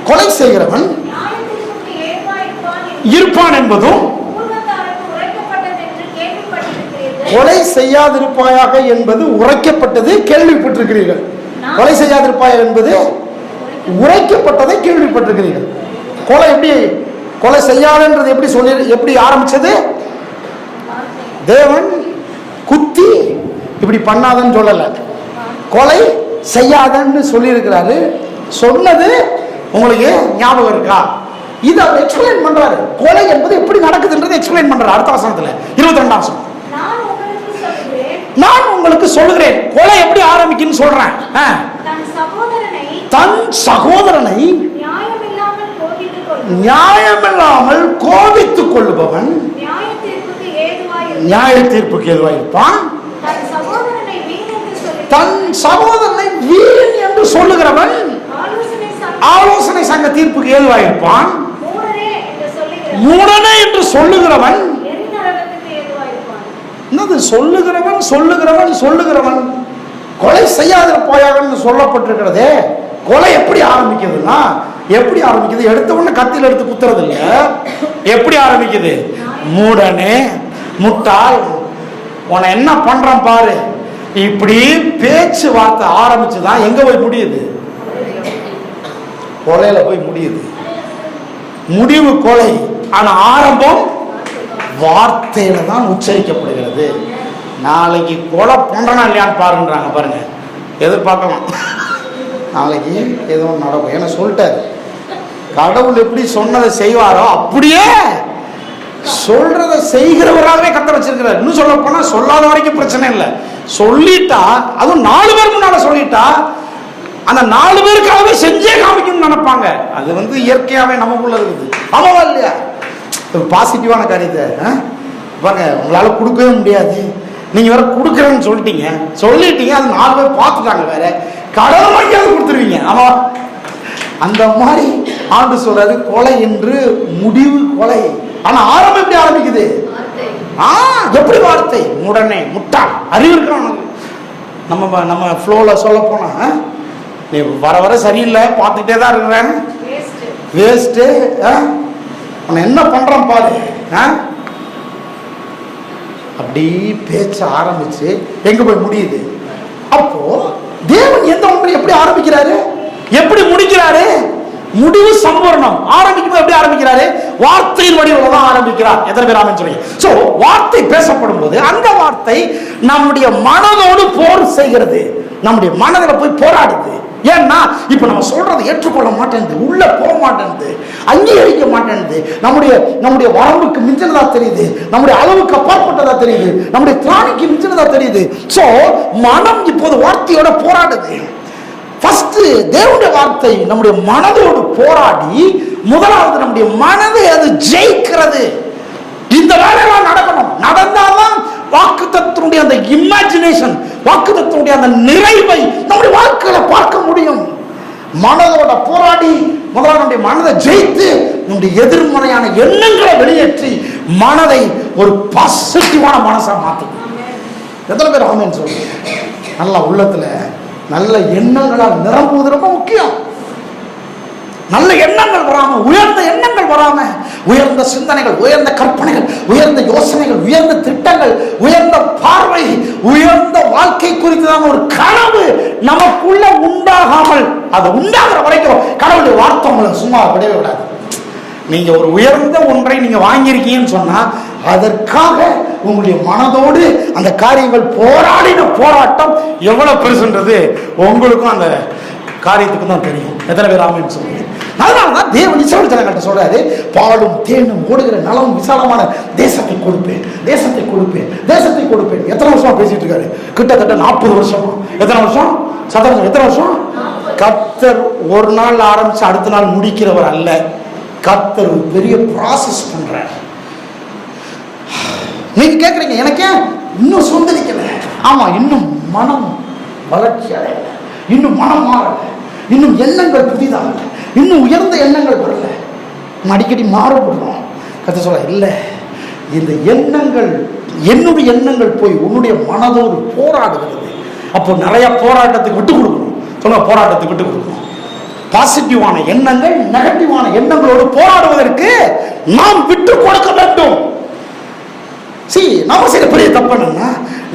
கொலை செய்கிறவன் இருப்பான் என்பதும், கொலை செய்யாதிருப்பாயாக என்பது உரைக்கப்பட்டது கேள்விப்பட்டிருக்கிறீர்கள். கொலை செய்யாதிருப்பாயாக என்பது உரைக்கப்பட்டதை கேள்விப்பட்டிருக்கிறீர்கள். கொலை செய்யாதன்றது எப்படி ஆரம்பிச்சது? தேவன் குத்தி இப்படி பண்ணாதன்னு சொல்லல, கொலை செய்யாதன்னு சொல்லி இருக்கிறாரு. சொன்னது உங்களுக்கு ஞாபகம் இருக்கா? இதை அவர் எக்ஸ்பிளைன் பண்றாரு. கொலை என்பது எப்படி நடக்குதுன்றது எக்ஸ்பிளைன் பண்றாரு. அடுத்த வசனத்துல 22ஆம் வசனம், நான் உங்களுக்கு சொல்லுகிறேன். கொலை எப்படி ஆரம்பிக்குன்னு சொல்றேன். தன் சகோதரனை நியாயமில்லாமல் கோபித்துக் கொள்ளுபவன் நியாய தீர்ப்புக்கு ஏதுவாயிருப்பான். தன் சகோதரனை வீண் என்று சொல்லுகிறவன் ஆலோசனை சங்க தீர்ப்புக்கு ஏதுவாயிருப்பான். மூடனே என்று சொல்லுகிறவன், என்னது சொல்லுகிறவன் கொலை செய்யாத போயாகன்னு சொல்லப்பட்டிருக்கிறதே. கொலை எப்படி ஆரம்பிக்குதுன்னா, எப்படி ஆரம்பிக்குது? எடுத்த உடனே கத்தியில் எடுத்து குத்துறது இல்ல. எப்படி ஆரம்பிக்குது? மூடனே, முட்டாள், உன்னை என்ன பண்றான் பாரு, இப்படி பேச்சு வார்த்தை ஆரம்பிச்சுதான் எங்க போய் முடியுது? கொலையில போய் முடியுது. முடிவு கொலை, ஆனா ஆரம்பம் வார்த்தையில தான் உச்சரிக்கப்படுகிறது. நாளைக்கு கொலை பண்றனா இல்லையான்னு பாருன்றாங்க. பாருங்க, எதிர்பார்க்கலாம் நாளைக்கு ஏதோ நடக்கும். ஏன்னா சொல்லிட்டாரு, கடவுள் எப்படி சொன்னதை செய்வாரோ அப்படியே சொல்றதை செய்கிறவராகவே கத்த வச்சிருக்கிறார். இன்னும் சொல்ல போனா சொல்லாத வரைக்கும் பிரச்சனை இல்லை. சொல்லிட்டா, அதுவும் 4 பேர் முன்னால சொல்லிட்டா, அந்த 4 பேருக்காகவே செஞ்சே காமிக்கணும்னு நினைப்பாங்க. அது இயற்கையாவே நமக்குள்ள இருக்குது. ஆமாவா இல்லையா? பாசிட்டிவான காரியத்தை பாருங்க, உங்களால கொடுக்கவே முடியாது, நீங்க வேற கொடுக்குறேன்னு சொல்லிட்டீங்க, அது 4 பேர் பார்த்துட்டாங்க, வேற கடவுள் வாங்கியாவது கொடுத்துருவீங்க. ஆமா, அந்த மாதிரி ஆண்டு சொல்றாரு, கொலை என்று முடிவு கொலை. ஆனா ஆரம்பம் எப்படி ஆரம்பிக்குது? எப்படி வார்த்தை? உடனே முட்டாள், அறிவு இருக்கிறான். நம்ம ஃப்ளோல சொல்ல போனா, நீ வர சரியில்லை, பார்த்துட்டே தான் இருக்கிறேன், வேஸ்ட், உன்னை என்ன பண்றான் பாரு, அப்படி பேச்ச ஆரம்பிச்சு எங்க போய் முடியுது? அப்போ தேவன் எந்த ஒன்றை எப்படி ஆரம்பிக்கிறாரு, எப்படி முடிக்கிறாரு? முடிவு சம்பூர்ணம். ஆரம்பிக்கும் எப்படி ஆரம்பிக்கிறாரு? வார்த்தையின் வடிவில் தான் ஆரம்பிக்கிறார். எத்தனை பேர் ஆமென் சொல்றீங்க? சோ வார்த்தை பேசப்படும் போது அந்த வார்த்தை நம்முடைய மனதோடு போர் செய்கிறது, நம்முடைய மனதில் போய் போராடுது. ஏன்னா இப்ப நம்ம சொல்றதை ஏற்றுக்கொள்ள மாட்டேங்குது, உள்ள போக மாட்டேங்குது, அங்கீகரிக்க மாட்டேங்குது, நம்முடைய வரம்புக்கு மிஞ்சினதா தெரியுது, நம்முடைய அளவுக்கு அப்பாற்பட்டதா தெரியுது, நம்முடைய திராணிக்கு மிஞ்சினதா தெரியுது. சோ மனம் இப்போது வார்த்தையோட போராடுது. ஃபர்ஸ்ட் தேவனுடைய வார்த்தை நம்முடைய மனதோடு போராடி, முதலாவது நம்முடைய மனதை அது ஜெயிக்கிறது. இந்த வேலையெல்லாம் நடக்கணும். நடந்தால்தான் வாக்குத்தத்தனுடைய அந்த இமேஜினேஷன், வாக்குத்தத்தனுடைய அந்த நிறைவை நம்முடைய வாழ்க்கையில பார்க்க முடியும். மனதோட போராடி முதலாவது நம்முடைய மனதை ஜெயித்து, நம்முடைய எதிர்மறையான எண்ணங்களை வெளியேற்றி மனதை ஒரு பாசிட்டிவான மனசா மாற்றணும். எத்தனை பேர் ஆமென் சொல்லுங்க? நல்லா உள்ளத்துல நல்ல எண்ணங்களால் நிரம்புவது ரொம்ப முக்கியம். நல்ல எண்ணங்கள் வராம, உயர்ந்த எண்ணங்கள் வராம, உயர்ந்த சிந்தனைகள், உயர்ந்த கற்பனைகள், உயர்ந்த யோசனைகள், உயர்ந்த திட்டங்கள், உயர்ந்த பார்வை, உயர்ந்த வாழ்க்கை குறித்ததான ஒரு கனவு நமக்குள்ள உண்டாகாமல், அது உண்டாகிற வரைக்கும் கடவுளுடைய வார்த்தை உங்களை சும்மா விடவே விடாது. நீங்க ஒரு உயர்ந்த ஒன்றை நீங்க வாங்கியிருக்கீங்கன்னு சொன்னா, அதற்காக உங்களுடைய மனதோடு அந்த காரியங்கள் போராடின போராட்டம் எவ்வளவு பெருசுன்றது உங்களுக்கும் அந்த காரியத்துக்கும் தான் தெரியும். எத்தனை பேர் ஆமென் சொல்லுங்க? அதனாலதான் தேவன் இஸ்ரவேல் ஜனங்கள்ட்ட சொல்றாரு, பாலும் தேனும் ஓடுகிற நலமும் விசாலமான தேசத்தை கொடுப்பேன், தேசத்தை கொடுப்பேன், தேசத்தை கொடுப்பேன். எத்தனை வருஷமா பேசிட்டு இருக்காரு? கிட்டத்தட்ட 40 வருஷமா. எத்தனை வருஷம்? எத்தனை வருஷம்? கர்த்தர் ஒரு நாள் ஆரம்பிச்சு அடுத்த நாள் முடிக்கிறவர் அல்ல. கர்த்தர் பெரிய ப்ராசஸ் பண்றார். நீங்க கேக்குறீங்க, எனக்கு இன்னும் சுதந்திரிக்கல. ஆமா, இன்னும் மனம் வளர்ச்சி அடையல, இன்னும் மனம் மாறல, இன்னும் எண்ணங்கள் புதிதாகல, இன்னும் உயர்ந்த எண்ணங்கள் வரல. அடிக்கடி மாறுபடுறோம். கர்த்தர் சொல்ல, இல்லை, இந்த எண்ணங்கள், என்னுடைய எண்ணங்கள் போய் உன்னுடைய மனதோடு போராடுகிறது. அப்போ நிறைய போராட்டத்துக்கு விட்டு கொடுக்கணும். சொல்ல, போராட்டத்துக்கு விட்டு கொடுக்கணும். பாசிட்டிவான எண்ணங்கள் நெகட்டிவான எண்ணங்களோடு போராடுவதற்கு நாம் விட்டு கொடுக்க வேண்டும். நம்ம சில பெரிய தப்பு என்னன்னா,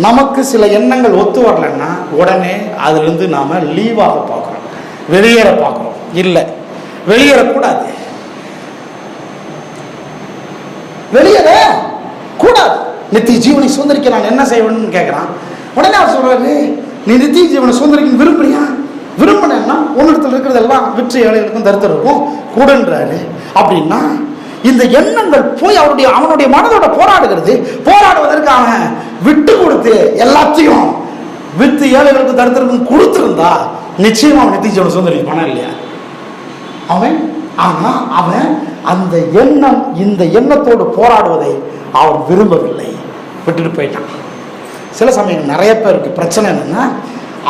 நமக்கு சில எண்ணங்கள் ஒத்து வரலன்னா உடனே அதுல இருந்து நாம லீவாக பார்க்கிறோம், வெளியேற பார்க்கிறோம். இல்லை, வெளியேறக்கூடாது, வெளியேற கூடாது. நித்திய ஜீவனை சுதந்திரிக்க நான் என்ன செய்வேன்னு கேட்கிறான். உடனே அவர் சொல்றாரு, நீ நித்திய ஜீவனை சுதந்திரிக்க விரும்புறியா? விரும்பினா உன்னிடத்தில் இருக்கிறதெல்லாம் விற்று ஏழைகளுக்கும் தரித்திரருக்கும் கூடன்றாரு. அப்படின்னா இந்த எண்ணங்கள் போய் அவனுடைய மனதோட போராடுகிறது. போராடுவதற்கு அவன் விட்டு கொடுத்து எல்லாத்தையும் வித்து ஏழைகளுக்கு தரித்திரருக்கும் கொடுத்திருந்தா நிச்சயமா அவன் நித்திய ஜீவனை சுதந்திரிக்க பணம் இல்லையா அவன் அந்த எண்ணம், இந்த எண்ணத்தோடு போராடுவதை அவன் விரும்பவில்லை, விட்டுட்டு போயிட்டான். சில சமயம் நிறைய பேருக்கு பிரச்சனை என்னன்னா,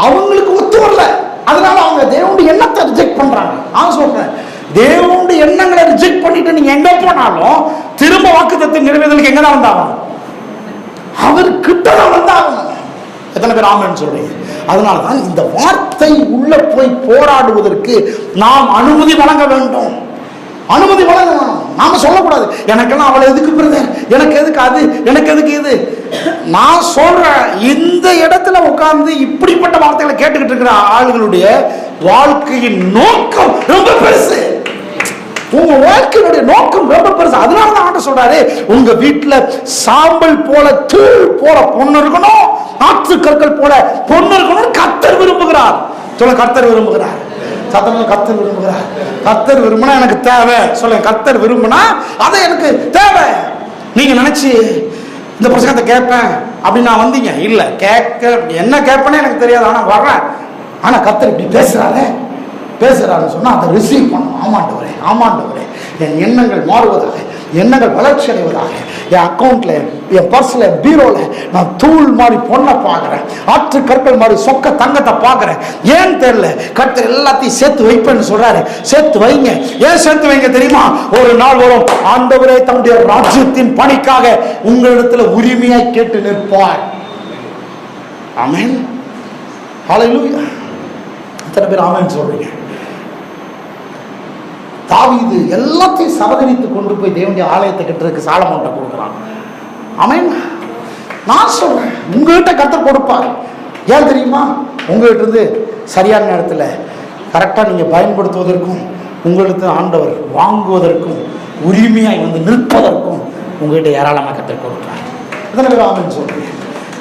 அவங்களுக்கு ஒத்து வரல, அதனால அவங்க தேவனுடைய எண்ணத்தை ரிஜெக்ட் பண்றாங்க. நான் சொல்றேன், தேவனுடைய எண்ணங்களை ரிஜெக்ட் பண்ணிட்டு நீங்க எங்க போனாலும் திரும்ப வாக்குத்தத்தத்தை நிறைவேறதுக்கு எங்கதான் வந்தாகணும்? அவர் கிட்டதான் வந்தாகணும். எத்தனை பேர் ஆமென் சொல்றீங்க? அதனாலதான் இந்த வார்த்தை உள்ள போய் போராடுவதற்கு நாம் அனுமதி வழங்க வேண்டும். அனுமதி வழங்கணும். நாம சொல்லக்கூடாது, எனக்கெல்லாம் அவளை எதுக்கு பிரதர், எனக்கு எதுக்கு அது, எனக்கு எதுக்கு இது. நான் சொல்றேன், இந்த இடத்துல உட்கார்ந்து இப்படிப்பட்ட வார்த்தைகளை கேட்டுக்கிட்டு இருக்கிற ஆளுகளுடைய வாழ்க்கையின் நோக்கம் ரொம்ப பெருசு. உங்க வாழ்க்கையினுடைய நோக்கம் ரொம்ப பெருசு. அதனாலதான் ஆண்டு சொல்றாரு, உங்க வீட்டுல சாம்பல் போல தூள் போல பொண்ணு இருக்கணும், ஆற்று கற்கள் போல பொண்ணு இருக்கணும். கர்த்தர் விரும்புகிறார். சொல்ல, கர்த்தர் விரும்புகிறார். சத்தமாக கர்த்தர் விரும்புகிறார். கர்த்தர் விரும்பினா எனக்கு தேவை. சொல்லுங்க, கர்த்தர் விரும்பினா அதை எனக்கு தேவை. நீங்க நினைச்சு இந்த பிரசங்கத்தை கேட்பேன் அப்படின்னு நான் வந்தீங்க இல்ல, கேட்க என்ன கேட்பேன்னு எனக்கு தெரியாது, ஆனா வர்றேன். ஆனா கர்த்தர் இப்படி பேசுறாருன்னு சொன்னா அதை ரிசீவ் பண்ணும். ஆமாண்டவரே, ஆமாண்டவரே, என் எண்ணங்கள் மாறுவதாக, எண்ணங்கள் வளர்ச்சி அடைவதாக, என் அக்கௌண்ட்ல, என் பர்ஸ்ல, பீரோல நான் தூள் மாதிரி பொண்ணை பார்க்கிறேன், ஆற்று கற்கள் மாதிரி சொக்க தங்கத்தை பார்க்கிறேன். ஏன் தெரியல, கர்த்தர் எல்லாத்தையும் சேர்த்து வைப்பேன்னு சொல்றாரு. சேர்த்து வைங்க. ஏன் சேர்த்து வைங்க தெரியுமா? ஒரு நாள் வரும், ஆண்டவரே தம்முடைய ராஜ்யத்தின் பணிக்காக உங்களிடத்துல உரிமையாய் கேட்டு நிற்பார். ஆமென், ஹல்லேலூயா. எத்தனை பேர் ஆமென் சொல்றீங்க? தாவீது எல்லாத்தையும் சபதரித்து கொண்டு போய் தேவனுடைய ஆலயத்தை கட்டுறதுக்கு சாலமோன்ட்ட கொடுக்குறான். ஆமென். நான் சொல்றேன், உங்ககிட்ட கர்த்தர் கொடுப்பார். ஏன் தெரியுமா? உங்ககிட்ட இருந்து சரியான நேரத்தில் கரெக்டாக நீங்க பயன்படுத்துவதற்கும், உங்களுக்கு ஆண்டவர் வாங்குவதற்கும், உரிமையாய் வந்து நிற்பதற்கும் உங்ககிட்ட ஏராளமாக கர்த்தர் கொடுப்பார். எத்தனை பேர் ஆமென் சொல்றீங்க?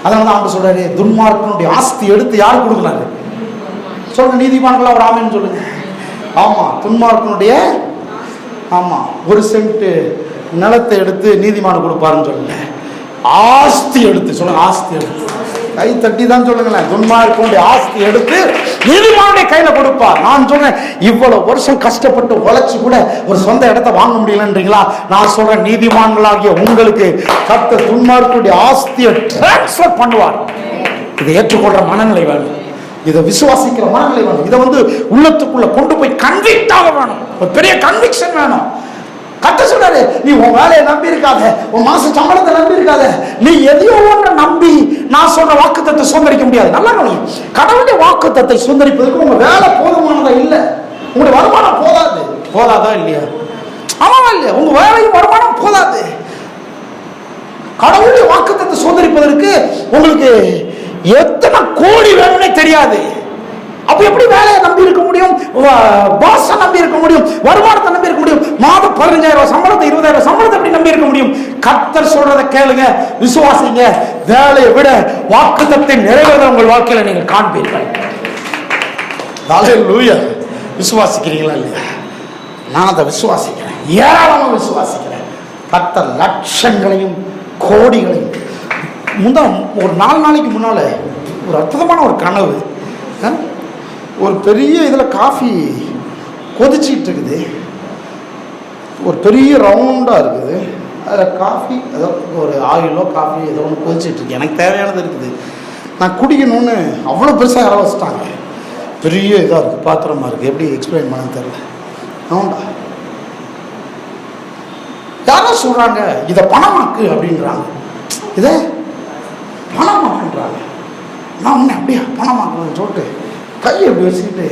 அதனால தான் ஆண்டு சொல்றாரு, துன்மார்க்கனுடைய ஆஸ்தி எடுத்து யார் கொடுக்குறாரு? சொல்லுங்க, நீதிமான்களா ஒரு ஆமென் சொல்லுங்க. ஆமா, துன்மார்க்கனுடைய ஒரு சென்ட் நிலத்தை எடுத்து நீதிமான் கொடுப்பாருன்னு சொல்லுங்க. ஆஸ்தி எடுத்து சொல்லுங்க, ஆஸ்தி எடுத்து கை தட்டி தான் சொல்லுங்களேன். துன்மார்க்கனுடைய ஆஸ்தி எடுத்து நீதிமானுடைய கையில கொடுப்பார். நான் சொல்றேன், இவ்வளவு வருஷம் கஷ்டப்பட்டு உழைச்சு கூட ஒரு சொந்த இடத்தை வாங்க முடியலன்றீங்களா? நான் சொல்றேன், நீதிமான்களாகிய உங்களுக்கு கர்த்தர் துன்மார்க்கனுடைய ஆஸ்தியை டிரான்ஸ்ஃபர் பண்ணுவார். இதை ஏற்றுக்கொள்ற மனநிலை வேணும், இதை விசுவாசிக்கிற மனநிலை வேணும், இதை வந்து உள்ளத்துக்குள்ள கொண்டு போய் கன்விக்ட் ஆக வேணும், ஒரு பெரிய கன்விக்ஷன் வேணும். கர்த்தர் சொல்றாரு, நீ உன் வேலையை நம்பி இருக்காத, உன் மாச சம்பளத்தை நம்பி இருக்காத, நீ எதையோ ஒன்றை நம்பி நான் சொல்ற வாக்குத்தத்தை சுதந்திரிக்க முடியாது. நல்லா கவனிங்க, கடவுளுடைய வாக்குத்தத்தை சுதந்திரிப்பதற்கு உங்க வேலை போதுமானதா இல்ல, உங்களுடைய வருமானம் போதாதா இல்லையா? ஆமாவா இல்லையா? உங்க வேலையும் வருமானம் போதாது. கடவுளுடைய வாக்குத்தத்தை சுதந்திரிப்பதற்கு உங்களுக்கு எத்தனை கோடி வேணும்னே தெரியாது. அப்ப எப்படி வேலையை நம்பி இருக்க முடியும்? பாஸை நம்பி இருக்க முடியும்? வருமானத்தை நம்பி இருக்க முடியும்? மாதம் 15,000 சம்பளத்தை, 20,000 சம்பளத்தை எப்படி நம்பி இருக்க முடியும்? கர்த்தர் சொல்றதை கேளுங்க, விசுவாசிங்க. வேலையை விட வாக்குத்தத்தை நிறைவேற உங்கள் வாழ்க்கையில நீங்கள் காண்பீர்கள். ஹல்லேலூயா. விசுவாசிக்கிறீங்களா இல்லையா? நான் அதை விசுவாசிக்கிறேன், ஏராளமாக விசுவாசிக்கிறேன். கர்த்தர் லட்சங்களையும் கோடிகளையும் ஒரு 4 நாளைக்கு முன்னால ஒரு அற்புதமான ஒரு கனவு. ஒரு பெரிய இதில் காஃபி கொதிச்சிட்டு இருக்குது, ஒரு பெரிய ரவுண்டாக இருக்குது, அதில் காஃபி ஏதோ ஒரு ஆயிலோ காஃபி ஏதோ ஒன்று கொதிச்சிட்டு இருக்கு. எனக்கு தேவையானது இருக்குது, நான் குடிக்கணும்னு அவ்வளோ பெருசாக யாரோ வச்சுட்டாங்க. பெரிய இதாக இருக்குது, பாத்திரமா இருக்குது, எப்படி எக்ஸ்பிளைன் பண்ண தெரியல. ஆமாண்டா, யாரோ சொல்கிறாங்க இதை பணமாக்கு அப்படின்றாங்க, இதை பணமாக்குன்றாங்க. நான் உன்னை அப்படியா பணமாக்கணும்னு சொல்லிட்டு கையை எப்படி வச்சுக்கிட்டு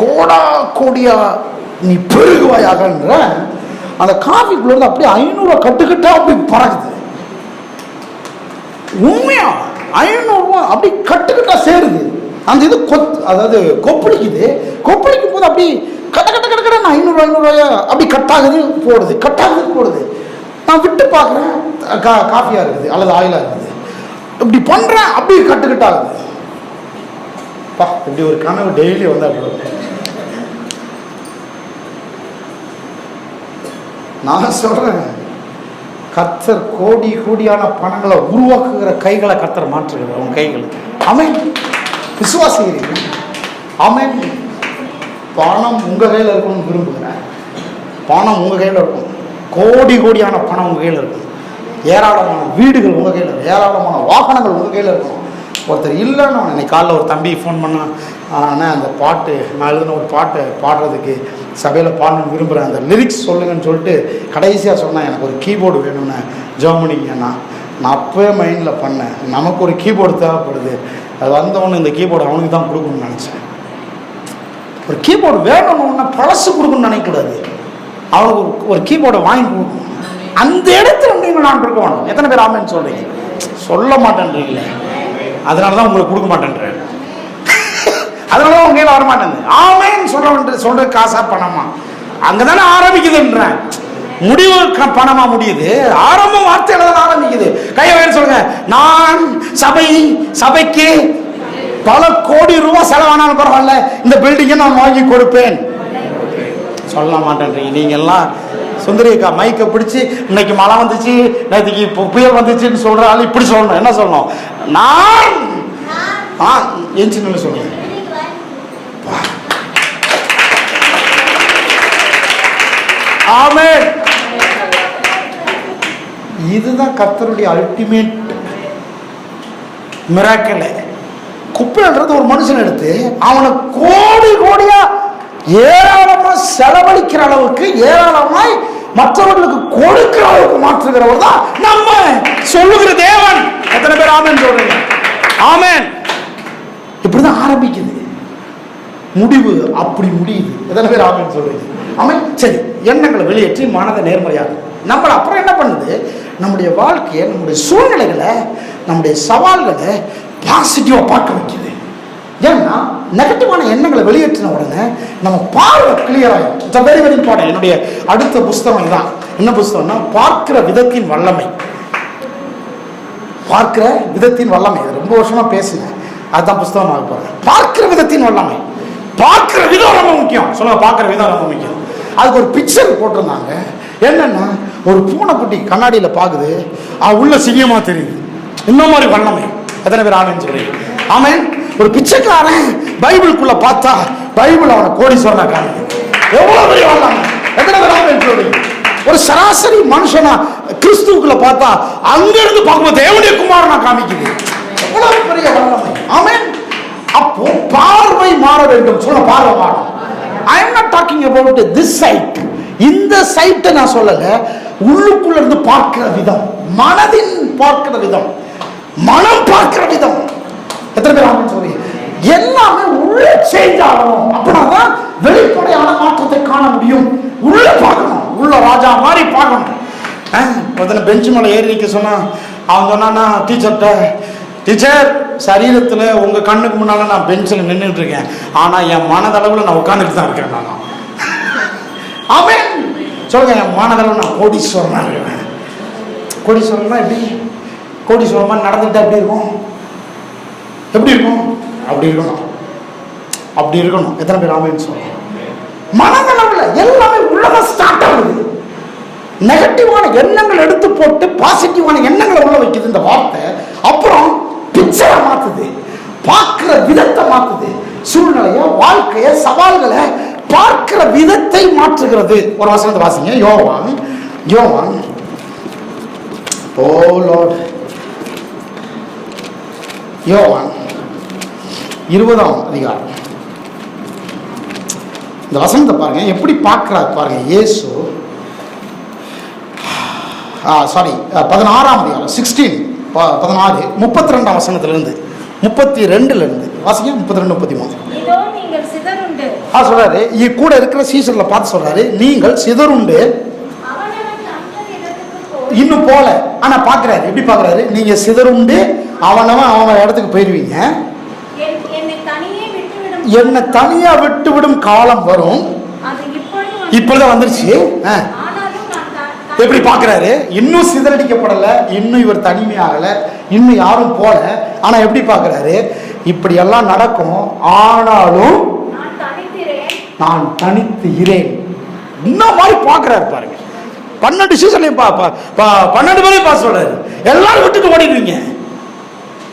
கோடா கோடியா நீ பெருகுவாயாகன்ற அந்த காஃபிக்குள்ள அப்படியே 500 கட்டுக்கட்டா அப்படி பறக்குது. உண்மையா 500 அப்படி கட்டுக்கட்டா சேருது. அந்த இது அதாவது கொப்பளிக்கும் போது அப்படி கட்ட கட்ட கட்ட கட்ட நான் 500 அப்படி கட்டாகுது போடுது. நான் விட்டு பார்க்குறேன், காஃபியாக இருக்குது அல்லது ஆயிலாக இருக்குது. இப்படி பண்ணுறேன், அப்படி கட்டுக்கட்டாகுது. இப்படி ஒரு கனவு டெய்லி வந்து அப்படி நான் சொல்றேன், கர்த்தர் கோடியான பணங்களை உருவாக்குகிற கைகளை கர்த்தர் மாற்றுகிறார் உங்க கைகளுக்கு. ஆமென். விசுவாசிக்கிறீங்க? ஆமென். பணம் உங்க கையில் இருக்கணும்னு விரும்புகிறேன். பணம் உங்க கையில் இருக்கும். கோடியான பணம் உங்க கையில் இருக்கும். ஏராளமான வீடுகள் உங்க கையில் இருக்கும். ஏராளமான வாகனங்கள் உங்க கையில் இருக்கும். ஒருத்தர் இல்லைன்னு இன்னைக்கு காலைல ஒரு தம்பி ஃபோன் பண்ணால், ஆனால் அந்த பாட்டு நான் எழுதின ஒரு பாட்டை பாடுறதுக்கு சபையில் பாடணும்னு விரும்புகிறேன், அந்த லிரிக்ஸ் சொல்லுங்கன்னு சொல்லிட்டு கடைசியாக சொன்னேன், எனக்கு ஒரு கீபோர்டு வேணும்னு ஜெர்மனிங்கன்னா. நான் அப்போவே மைண்டில் பண்ணேன், நமக்கு ஒரு கீபோர்டு தேவைப்படுது. அது வந்தவொன்னு இந்த கீபோர்டு அவனுக்கு தான் கொடுக்கணும்னு நினச்சேன். ஒரு கீபோர்டு வேணும்னு பழசு கொடுக்கணும்னு நினைக்கூடாது, அவனுக்கு ஒரு கீபோர்டை வாங்கி கொடுக்கணும். அந்த இடத்துல நீங்கள் நான் இருக்க வேணும். எத்தனை பேர் ஆமேன்னு சொல்கிறீங்க? சொல்ல மாட்டேன்றீங்களே, அதனால தான் உங்களுக்கு கொடுக்க மாட்டேன்றேன். அதனால தான் உங்க கையில் வர மாட்டேங்குது. ஆமேன்னு சொல்ற காசா பணமா? அங்கதானே ஆரம்பிக்குதுன்றேன். முடிவு பணமா முடியுது, ஆரம்பம் வார்த்தையில தான் ஆரம்பிக்குது. கையை வேறு சொல்லுங்க. நான் சபைக்கு பல கோடி ரூபாய் செலவானாலும் பரவாயில்ல, இந்த பில்டிங்கை நான் வாங்கி கொடுப்பேன். சொல்ல மாட்டேன்றீங்க நீங்க எல்லாம். சுந்தரிக்கா மைக்கை பிடிச்சி இன்னைக்கு மழை வந்துச்சு, நேற்றுக்கு புயல் வந்துச்சுன்னு சொல்ற ஆள் இப்படி சொல்லணும். என்ன சொல்லணும்? நான் எஞ்சின்னு சொல்லுங்க. ஆமென். இதுதான் கர்த்தருடைய அல்டிமேட் மிராக்கிள். குப்பைன்றது ஒரு மனுஷன் எடுத்து அவனை கோடியா ஏராளமா செலவழிக்கிற அளவுக்கு, ஏராளமாய் மற்றவர்களுக்கு கொடுக்கிற அளவுக்கு மாற்றுகிறவர் தான் நம்ம சொல்லுகிற தேவன். எத்தனை பேர் ஆமென் சொல்றீங்க? ஆமென். இப்படிதான் ஆரம்பிக்குது, முடிவு அப்படி முடியுது. எத்தனை பேர் ஆமென் சொல்றீங்க? ஆமென். சரி, எண்ணங்களை வெளியேற்றி மனதை நேர்மறையாக நம்மள அப்புறம் என்ன பண்ணுது? நம்முடைய வாழ்க்கையை, நம்முடைய சூழ்நிலைகளை, நம்முடைய சவால்களை பாசிட்டிவா பார்க்க வைக்குது. ஏன்னா நெகட்டிவான எண்ணங்களை வெளியேற்றின உடனே நம்ம பார்வை கிளியர் ஆகும். It's very very important. என்னுடைய அடுத்த புஸ்தகம் இதுதான். என்ன புஸ்தகம்னா பார்க்கிற விதத்தின் வல்லமை. பார்க்கிற விதத்தின் வல்லமை. ரொம்ப வருஷமா பேசினேன், அதுதான் புஸ்தகம் ஆக போறேன். பார்க்கிற விதத்தின் வல்லமை. பார்க்கிற விதம் ரொம்ப முக்கியம். சொல்லுங்க, பார்க்கிற விதம் ரொம்ப முக்கியம். அதுக்கு ஒரு பிக்சர் போட்டிருந்தாங்க. என்னன்னா, ஒரு பூனைக்குட்டி கண்ணாடியில பாக்குது, உள்ள சிங்கமா தெரியுது. இந்த மாதிரி வல்லமை. எத்தனை பேர் ஆமென் சொல்றீங்க? ஆமென். ஒரு பிச்சைக்காரன் பைபிளுக்குள்ள பார்த்தா பைபிள் அவனை கோடீஸ்வரனா காமிக்கும். எவ்வளவு பெரிய வல்லமை! எத்தனை பேர் ஆமென் சொல்றீங்க? ஒரு சராசரி மனுஷனா கிறிஸ்துவுக்குள்ள பார்த்தா அங்கிருந்து பார்க்கும்போது தேவனுடைய குமாரனா காமிக்குது. எவ்வளவு பெரிய வல்லமை! ஆமென். அப்போ பார்வை மாற வேண்டும். சொல்ல, பார்வை மாறும். I am not talking about this sight. இந்த சைட்டை நான் சொல்லல, உள்ளுக்குள்ள இருந்து பார்க்கிற விதம், மனதின் பார்க்கிற விதம், மனம் பார்க்கிற விதம். எத்தனை பேர் ஆமென் சொல்றீங்க? எல்லாமே உள்ள சேஞ்ச் ஆகணும். அப்படின்னாதான் வெளிப்படையான மாற்றத்தை காண முடியும். உள்ள பார்க்கணும், உள்ள ராஜா மாதிரி பார்க்கணும். ஒருத்தனை பெஞ்சு மேலே ஏறி நிற்க சொன்னா, அவன் சொன்னா டீச்சர், சரீரத்தில் உங்க கண்ணுக்கு முன்னால நான் பெஞ்சில் நின்றுட்டு இருக்கேன், ஆனா என் மனதளவில் நான் உட்காந்துட்டு தான் இருக்கேன். நான் ஆமென் சொல்லுங்க. என் மனதளவு நான் கோடீஸ்வரனா இருக்கேன். கோடீஸ்வரனா எப்படி? கோடீஸ்வரமா நடந்துட்டா எப்படி இருக்கும்? எப்படி இருக்கும்? அப்படி இருக்கணும், அப்படி இருக்கணும். எத்தனை பேர் ஆமென் சொல்லுங்க? மனதளவில் எல்லாமே உள்ளதான் ஸ்டார்ட் ஆகுது. நெகட்டிவான எண்ணங்கள் எடுத்து போட்டு பாசிட்டிவான எண்ணங்களை உள்ள வைக்குது இந்த வார்த்தை. அப்புறம் பிக்சரை மாத்துது, பார்க்கிற விதத்தை மாத்துது. சூழ்நிலைய, வாழ்க்கைய, சவால்களை பார்க்கிற விதத்தை மாற்றுகிறது. ஒரு வசனத்தை வாசிங்க. யோவான் யோவான் 20ஆம் அதிகாரம். இந்த வசனத்தை பாருங்க, எப்படி பார்க்கிறார் பாருங்க இயேசு. 16ஆம் அதிகாரம் 16 32ஆம் வசனத்திலிருந்து 32லிருந்து வாசிங்க. 32 33 சொல்றாரு. கூட இருக்கிற சீசர்ல பார்த்து சொல்றாரு, நீங்கள் சிதறுண்டு இன்னும் போல. ஆனா பாக்குறாரு, எப்படி பாக்குறாரு? நீங்க சிதறுண்டு அவன் இடத்துக்கு போயிருவீங்க. என்னை தனியா விட்டு விடும் காலம் வரும். இப்பொழுது வந்துருச்சு. எப்படி பாக்குறாரு? இன்னும் சிதறடிக்கப்படல, இன்னும் இவர் தனிமையாகல, இன்னும் யாரும் போல. ஆனா எப்படி பாக்குறாரு? இப்படி எல்லாம் நடக்கும், ஆனாலும் நான் தனித்து இரேன். இந்த மாதிரி பாக்குறாரு பாருங்க. 12 சீசன்லையும் 12 பேரையும் பார்த்து சொல்றாரு, எல்லாரும் விட்டுட்டு ஓடிடுவீங்க,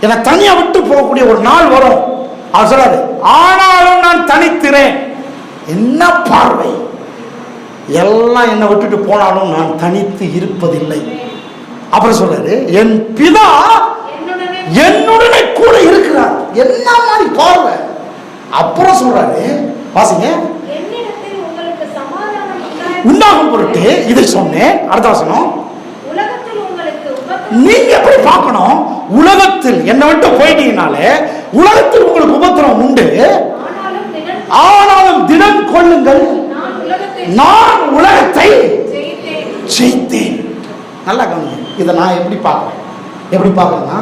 என்னை தனியா விட்டு போகக்கூடிய ஒரு நாள் வரும். அவர் சொல்றாரு, ஆனாலும் நான் தனித்திறேன். என்ன பார்வை! எல்லாம் என்னை விட்டுட்டு போனாலும் நான் தனித்து இருப்பதில்லை. அப்புறம் சொல்றாரு, என் பிதா என்னுடனே கூட இருக்கிறார். என்ன மாதிரி பார்வை! அப்புறம் சொல்றாரு, வாசிங்க, உண்டாகும் பொருட்டு இதை சொன்னேன். அடுத்த வசனம், நீங்க எப்படி பார்க்கணும்? உலகத்தில் என்னை விட்டு போயிட்டீங்கனாலே உலகத்தில் உங்களுக்கு உபத்திரம் உண்டு, ஆனாலும் திடம் கொள்ளுங்கள், நான் உலகத்தை ஜெயித்தேன். நல்லா கவனிங்க, இதை நான் எப்படி பார்க்கிறேன்? எப்படி பார்க்கறேன்னா,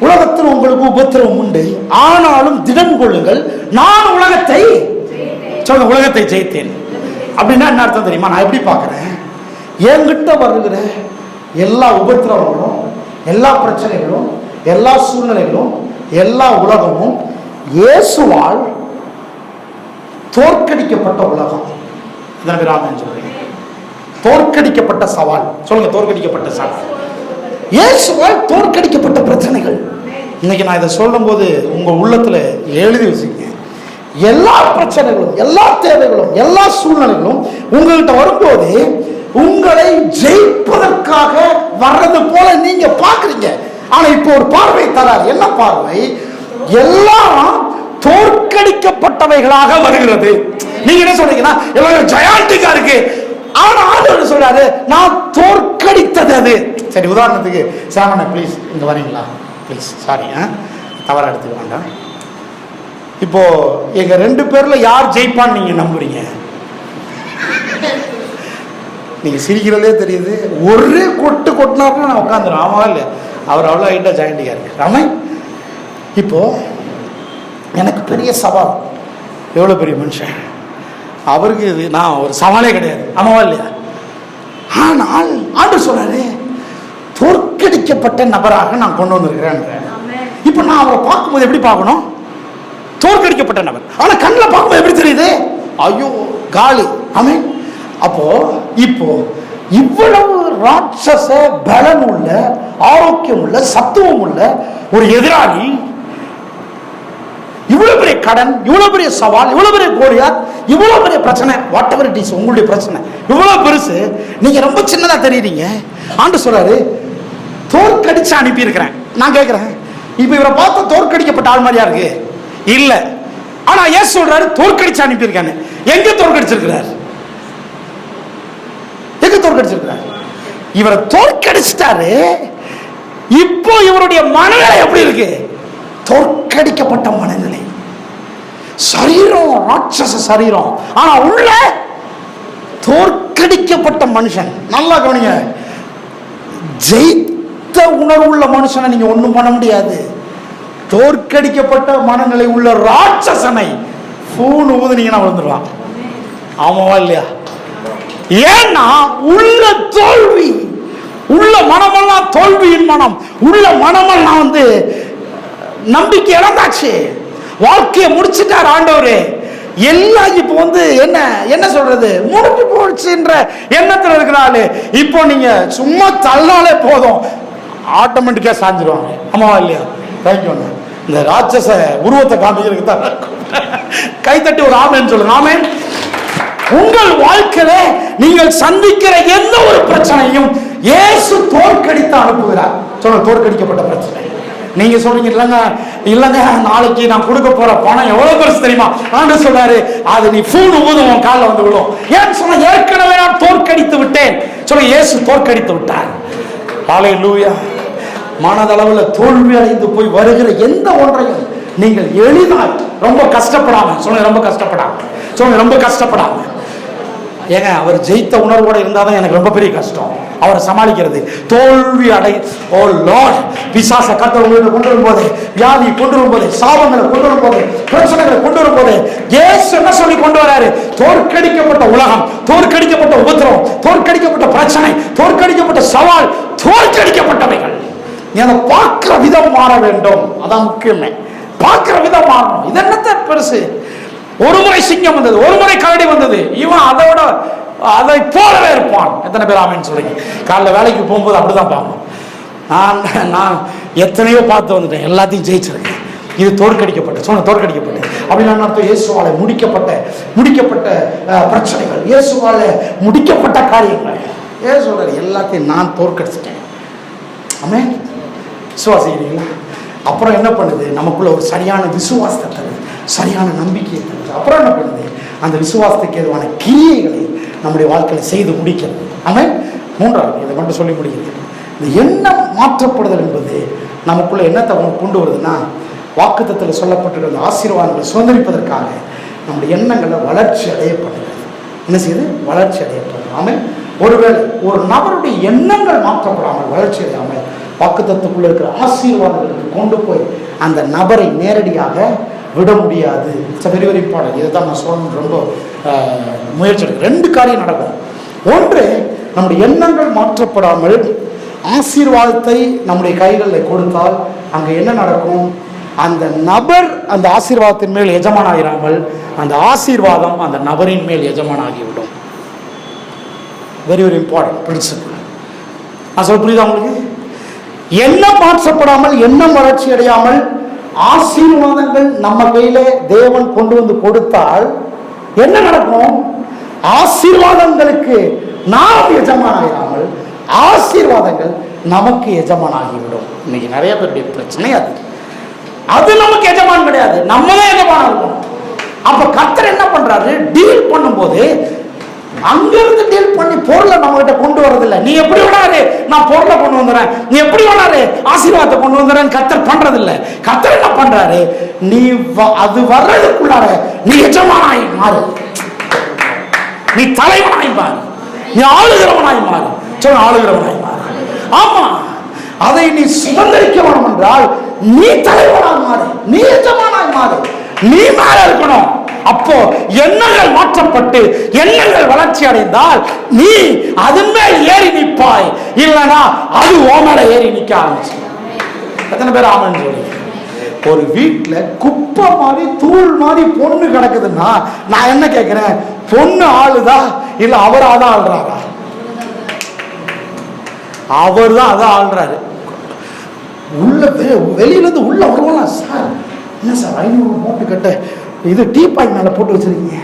உலகத்தில் உங்களுக்கு உபத்திரம் உண்டு, ஆனாலும் திடம் கொள்ளுங்கள், நான் உலகத்தை சொல்ல உலகத்தை ஜெயித்தேன். அப்படின்னா என்ன அர்த்தம் தெரியுமா? நான் எப்படி பார்க்கிறேன்? என்கிட்ட வருகிற எல்லா உபத்திரவங்களும், எல்லா பிரச்சனைகளும், எல்லா சூழ்நிலைகளும், எல்லா உலகமும் இயேசுவால் தோற்கடிக்கப்பட்ட உலகம். தோற்கடிக்கப்பட்ட சவால். சொல்லுங்க, தோற்கடிக்கப்பட்ட சவால். இயேசுவால் தோற்கடிக்கப்பட்ட பிரச்சனைகள். இன்னைக்கு நான் இதை சொல்லும் போது உங்க உள்ளத்துல எழுதி வச்சுக்கங்க. எல்லா பிரச்சனைகளும், எல்லா தேவைகளும், எல்லா சூழ்நிலைகளும் உங்கள்கிட்ட வரும்போது உங்களை ஜெயிப்பதற்காக வர்றது போல நீங்க பாக்குறீங்க. ஆனா இப்போ ஒரு பார்வை தரார். என்ன பார்வை? எல்லாம் தோற்கடிக்கப்பட்டவைகளாக வருகிறது. நீங்க என்ன சொல்றீங்கன்னா, எல்லாம் ஜெயாண்டிக்கா இருக்கு, ஆனா ஆண்டவர் சொல்றாரு, நான் தோற்கடித்தது அது. சரி, உதாரணத்துக்கு சாமண்ணா ப்ளீஸ் இங்க வரீங்களா? ப்ளீஸ், சாரி, தவறா எடுத்துக்க வேண்டாம். இப்போ எங்க 2 பேர்ல யார் ஜெயிப்பான்னு நீங்க நம்புறீங்க? நீங்க சிரிக்கிறதே தெரியுது. ஒரே கொட்டு கொட்டினாருன்னா நான் உட்காந்துரும். ஆமா இல்லையா? அவர் அவ்வளோ ஹைட்டா ஜாயிண்டிக்கா இருக்கு. ராமை, இப்போ எனக்கு பெரிய சவால். எவ்வளோ பெரிய மனுஷன் அவருக்கு, இது நான் ஒரு சவாலே கிடையாது. ஆமாவா இல்லையா? ஆனால் ஆண்டவர் சொல்றாரு, தோற்கடிக்கப்பட்ட நபராக நான் கொண்டு வந்திருக்கிறேன். இப்போ நான் அவரை பார்க்கும்போது எப்படி பார்க்கணும்? தோற்கடிக்கப்பட்ட நபர். ஆனா கண்ணில் பார்க்கும்போது எப்படி தெரியுது? ஐயோ, காலி. ஆமே. அப்போ இப்போ இவ்வளவு ராட்சச பலன் உள்ள, ஆரோக்கியம் உள்ள, சத்துவம் உள்ள ஒரு எதிராளி, இவ்வளவு பெரிய கடன், இவ்வளவு பெரிய சவால், இவ்வளவு பெரிய கோலியாத், இவ்வளவு பெரிய பிரச்சனை, வாட் எவர் இட் இஸ், உங்களுடைய பிரச்சனை இவ்வளவு பெருசு, நீங்க ரொம்ப சின்னதா தெரியுறீங்க. ஆண்டு சொல்றாரு, தோற்கடிச்சு அனுப்பி இருக்கிறேன். நான் கேட்கிறேன், இப்ப இவரை பார்த்து தோற்கடிக்கப்பட்ட ஆள் மாதிரியா இருக்கு? இல்ல. ஆனா ஏன் சொல்றாரு தோற்கடிச்சு அனுப்பி இருக்காங்க? எங்க தோற்கடிச்சிருக்கிறார்? எங்க தோற்கடிச்சிருக்கிறார்? இவரை தோற்கடிச்சிட்டாரு. இப்போ இவருடைய மனநிலை எப்படி இருக்கு? தோற்கடிக்கப்பட்ட மனநிலை. சரீரம் ராட்சச சரீரம், ஆனா உள்ள தோற்கடிக்கப்பட்ட மனுஷன். நல்லா கவனிங்க, ஜெயித்த உணர்வுள்ள மனுஷனை நீங்க ஒண்ணும் பண்ண முடியாது. தோற்கடிக்கப்பட்ட மனநிலை உள்ள ராட்சசனை பூன்னு ஊதுனீங்கன்னா விழுந்துருவான். ஆமாவா இல்லையா? ஏன்னா உள்ள தோல்வி, உள்ள மனமெல்லாம் தோல்வியின் மனம், உள்ள மனமெல்லாம் நம்பிக்கை இழந்தாச்சு. வாழ்க்கையை முடிச்சுட்டார் ஆண்டவரே. எல்லாம் இப்போ என்ன என்ன சொல்றது, முடிஞ்சு போச்சுன்ற எண்ணத்தில் இருக்கிறாரு. இப்போ நீங்க சும்மா தள்ளாலே போதும், ஆட்டோமேட்டிக்கா சாஞ்சிருவாங்க. ஆமாவா இல்லையா? தேங்க்யூ. இந்த ராட்சச உருவத்தை காமிக்கிறதுக்கு தான் கைத்தட்டி ஒரு ஆமேன்னு சொல்லுங்க. ஆமேன். உங்கள் வாழ்க்கையில நீங்கள் சந்திக்கிற எந்த ஒரு பிரச்சனையும் இயேசு தோற்கடித்து அனுப்புகிறார். சொல்லுங்க, தோற்கடிக்கப்பட்ட பிரச்சனை. நீங்க சொல்றீங்க, இல்லங்க இல்லங்க, நாளைக்கு நான் கொடுக்க போற பணம் எவ்வளவு பெருசு தெரியுமா? ஆண்டவர் சொல்றாரு, அது நீ பூண்டு ஊதும் காலில் வந்து விடும். ஏன் சொன்ன? ஏற்கனவே நான் தோற்கடித்து விட்டேன். சொல்ல, இயேசு தோற்கடித்து விட்டார். ஹல்லேலூயா. மனதளவில் தோல்வி அடைந்து போய் வருகிற எந்த ஒன்றையும் நீங்கள் எளிதாய், ரொம்ப கஷ்டப்படாம சொல்லுங்க, ரொம்ப கஷ்டப்படாம சொல்லுங்க, ரொம்ப கஷ்டப்படாம. ஏங்க அவர் ஜெயித்த உணர்வோடு இருந்தாதான் எனக்கு ரொம்ப பெரிய கஷ்டம் அவரை சமாளிக்கிறது. தோல்வி அடை ஓ லார்ட், பிசாச கர்த்தர் உங்களுக்கு கொண்டு வரும்போது, வியாதி கொண்டு வரும்போது, சாபங்களை கொண்டு வரும்போது, பிரச்சனைகளை கொண்டு வரும்போது, இயேசு என்ன சொல்லி கொண்டு வராரு? தோற்கடிக்கப்பட்ட உலகம், தோற்கடிக்கப்பட்ட உபத்திரவம், தோற்கடிக்கப்பட்ட பிரச்சனை, தோற்கடிக்கப்பட்ட சவால், தோற்கடிக்கப்பட்டவைகள். நீ அதை பார்க்கிற விதம் மாற வேண்டும். அதான் முக்கியமே, பார்க்கிற விதம் மாறணும். இது என்னத்த பெருசு? ஒரு முறை சிங்கம் வந்தது, ஒரு முறை கரடி வந்தது, இவன் அதோட அதை போலவே இருப்பான். எத்தனை பேர் ஆமென் சொல்றீங்க? காலைல வேலைக்கு போகும்போது அப்படிதான் பார்க்கணும். நான் எத்தனையோ பார்த்து வந்துட்டேன், எல்லாத்தையும் ஜெயிச்சிருக்கேன். இது தோற்கடிக்கப்பட்ட சொன்ன தோற்கடிக்கப்பட்ட அப்படின்னா அர்த்தம் இயேசுவால முடிக்கப்பட்ட பிரச்சனைகள், இயேசுவால முடிக்கப்பட்ட காரியங்கள். ஏன் சொல்றாரு? எல்லாத்தையும் நான் தோற்கடிச்சிட்டேன். ஆமென். விசுவாசிக்கிறீங்களா? அப்புறம் என்ன பண்ணுது? நமக்குள்ள ஒரு சரியான விசுவாசத்தை தருது, சரியான நம்பிக்கையை தருது. அப்புறம் என்ன பண்ணுது? அந்த விசுவாசத்துக்கு எதுவான கிரியைகளை நம்முடைய வாழ்க்கையில் செய்து முடிக்கிறது. ஆமென். மூன்றாவது, இதை மட்டும் சொல்லி முடிக்கிறது. இந்த எண்ணம் மாற்றப்படுதல் என்பது நமக்குள்ள என்னத்தை கொண்டு வருதுன்னா, வாக்குத்தத்தத்தில் சொல்லப்பட்டிருக்கிற ஆசீர்வாதங்களை சுதந்திரிப்பதற்காக நம்முடைய எண்ணங்களை வளர்ச்சி அடையப்படுகிறது. என்ன செய்யுது? வளர்ச்சி அடையப்படுது. ஆமென். ஒருவேளை ஒரு நபருடைய எண்ணங்கள் மாற்றப்படாமல், வளர்ச்சி அடையாமல், வாக்குத்தத்தத்துக்குள்ள இருக்கிற ஆசீர்வாதங்களுக்கு கொண்டு போய் அந்த நபரை நேரடியாக விட முடியாது. It's very very important. இதை தான் நான் சொல்லணும். ரொம்ப முயற்சி எடுக்க 2 காரியம் நடக்கும். ஒன்று, நம்முடைய எண்ணங்கள் மாற்றப்படாமல் ஆசீர்வாதத்தை நம்முடைய கைகளில் கொடுத்தால் அங்கே என்ன நடக்கும்? அந்த நபர் அந்த ஆசீர்வாதத்தின் மேல் எஜமானாகிறாமல் அந்த ஆசீர்வாதம் அந்த நபரின் மேல் எஜமானாகிவிடும். Very very important principle. நான் சொல்ல புரியுதா உங்களுக்கு? எண்ணம் மாற்றப்படாமல், எண்ணம் வளர்ச்சி அடையாமல் ஆசீர்வாதங்கள் நம்ம கையில தேவன் கொண்டு வந்து கொடுத்தால் என்ன நடக்கும்? ஆசீர்வாதங்களுக்கு நாம் எஜமானாகாமல் ஆசீர்வாதங்கள் நமக்கு எஜமானாகிவிடும். இன்னைக்கு நிறைய பேருடைய பிரச்சனை அது நமக்கு எஜமான் கிடையாது, நம்மளே எஜமானா இருக்கணும். அப்ப கர்த்தர் என்ன பண்றாரு? டீல் பண்ணும்போது அங்கிருந்து டீல் பண்ணி பொருளை நம்ம கிட்ட கொண்டு வரதில்லை. நீ எப்படி வேணாரு நான் பொருளை கொண்டு வந்துறேன், நீ எப்படி வேணாரு ஆசீர்வாதத்தை கொண்டு வந்துறேன்னு கர்த்தர் பண்றது இல்லை. கர்த்தர் என்ன பண்றாரு? நீ அது வர்றதுக்குள்ளார நீ எஜமானாய் மாறு, நீ தலைவனாய் மாறு, நீ ஆளுகிறவனாய் மாறு. சொல்ல ஆளுகிறவனாய் மாறு. ஆமா, அதை நீ சுதந்திரிக்க வேணும் என்றால் நீ தலைவனாய் மாறு, நீ எஜமானாய் மாறு, நீ மேல இருக்கணும். அப்போ எண்ணங்கள் மாற்றப்பட்டு எண்ணங்கள் வளர்ச்சி அடைந்தால் நீ அதன் மேல் ஏறி நிற்பாய். இல்லைனா அது ஓமேல ஏறி நிற்க ஆரம்பிச்சு. எத்தனை பேர் ஆமென் சொல்லுங்க? ஒரு வீட்டுல குப்பை மாதிரி தூள் மாதிரி பொண்ணு கிடக்குதுன்னா நான் என்ன கேட்கிறேன்? பொண்ணு ஆளுதா இல்ல அவராதான் ஆள்றாரா? அவர் தான் அதான் ஆள்றாரு. உள்ள வெளியில இருந்து உள்ள வருவாங்க. சார் என்ன சார் 500 நோட்டு கட்ட இது டீப்பாய் மேல போட்டு வச்சிருக்கீங்க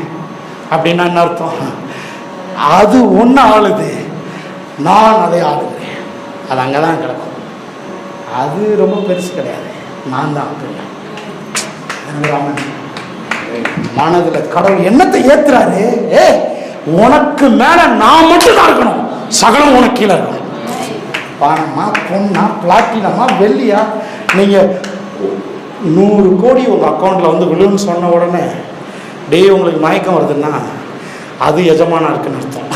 அப்படின்னா என்ன அர்த்தம்? அது ஒன்னு ஆளுது, நான் அதை ஆளுகிறேன். அது அங்கதான் கிடக்கும். அது ரொம்ப பெருசு கிடையாது, நான் தான். மனதுல கடவுள் என்னத்தை ஏத்துறாரு? உனக்கு மேல நான் மட்டும் தான் இருக்கணும், சகலம் உனக்கு கீழே இருக்கணும். பணமா, பொண்ணா, பிளாட்டினமா, வெள்ளியா, நீங்க 100 கோடி உங்க அக்கௌண்ட்ல வந்து விழுன்னு சொன்ன உடனே உங்களுக்கு மயக்கம் வருதுன்னா அது எஜமானா இருக்குன்னு அர்த்தம்.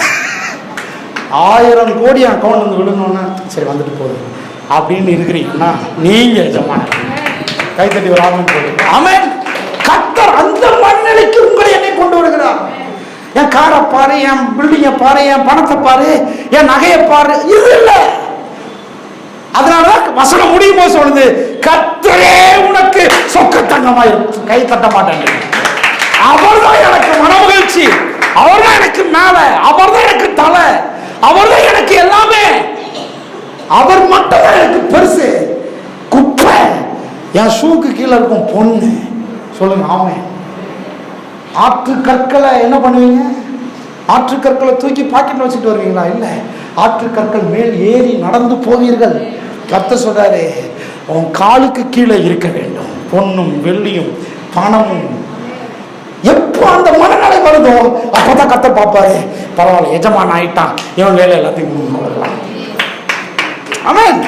1000 கோடி அக்கௌண்ட் வந்து விழுந்தோன்னா சரி வந்துட்டு போகுது அப்படின்னு இருக்கிறீங்கன்னா நீங்க எஜமான. கைத்தட்டி ஒரு ஆமென் போடுங்க. ஆமென். கர்த்தர் அந்த மனநிலைக்கு உங்களை என்னை கொண்டு வருகிறார். என் காரை பாரு, என் பில்டிங்கை பாரு, என் பணத்தை பாரு, என் நகையை பாரு, இது இல்லை. அதனாலதான் வசனம் முடியும் போது சொல்லுது, கர்த்தரே உனக்கு சொக்க தங்கமாய் கை தட்ட மாட்டேன். அவர்தான் எனக்கு மனமகிழ்ச்சி, அவர்தான் எனக்கு மேல, அவர்தான் எனக்கு தலை, அவர்தான் எனக்கு எல்லாமே, அவர் மட்டும் தான் எனக்கு பெருசு. குப்பை என் ஷூக்கு கீழே இருக்கும் பொண்ணு. சொல்லுங்க ஆமென். ஆற்று கற்களை என்ன பண்ணுவீங்க? ஆற்று கற்களை தூக்கி பாக்கெட்ல வச்சுட்டு வருவீங்களா? இல்ல, ஆற்று கற்கள் மேல் ஏறி நடந்து போவீர்கள். கர்த்தர் சொல்றாரு, உன் காலுக்கு கீழே இருக்க வேண்டும் பொன்னும் வெள்ளியும் பணமும். எப்போ அந்த மனநிலை வருதோ அப்பதான் கர்த்தர் பார்ப்பாரு, பரவாயில்ல எஜமான் ஆயிட்டான், இவன் வேலை எல்லாத்தையும் கொடுக்கலாம். ஆமென்.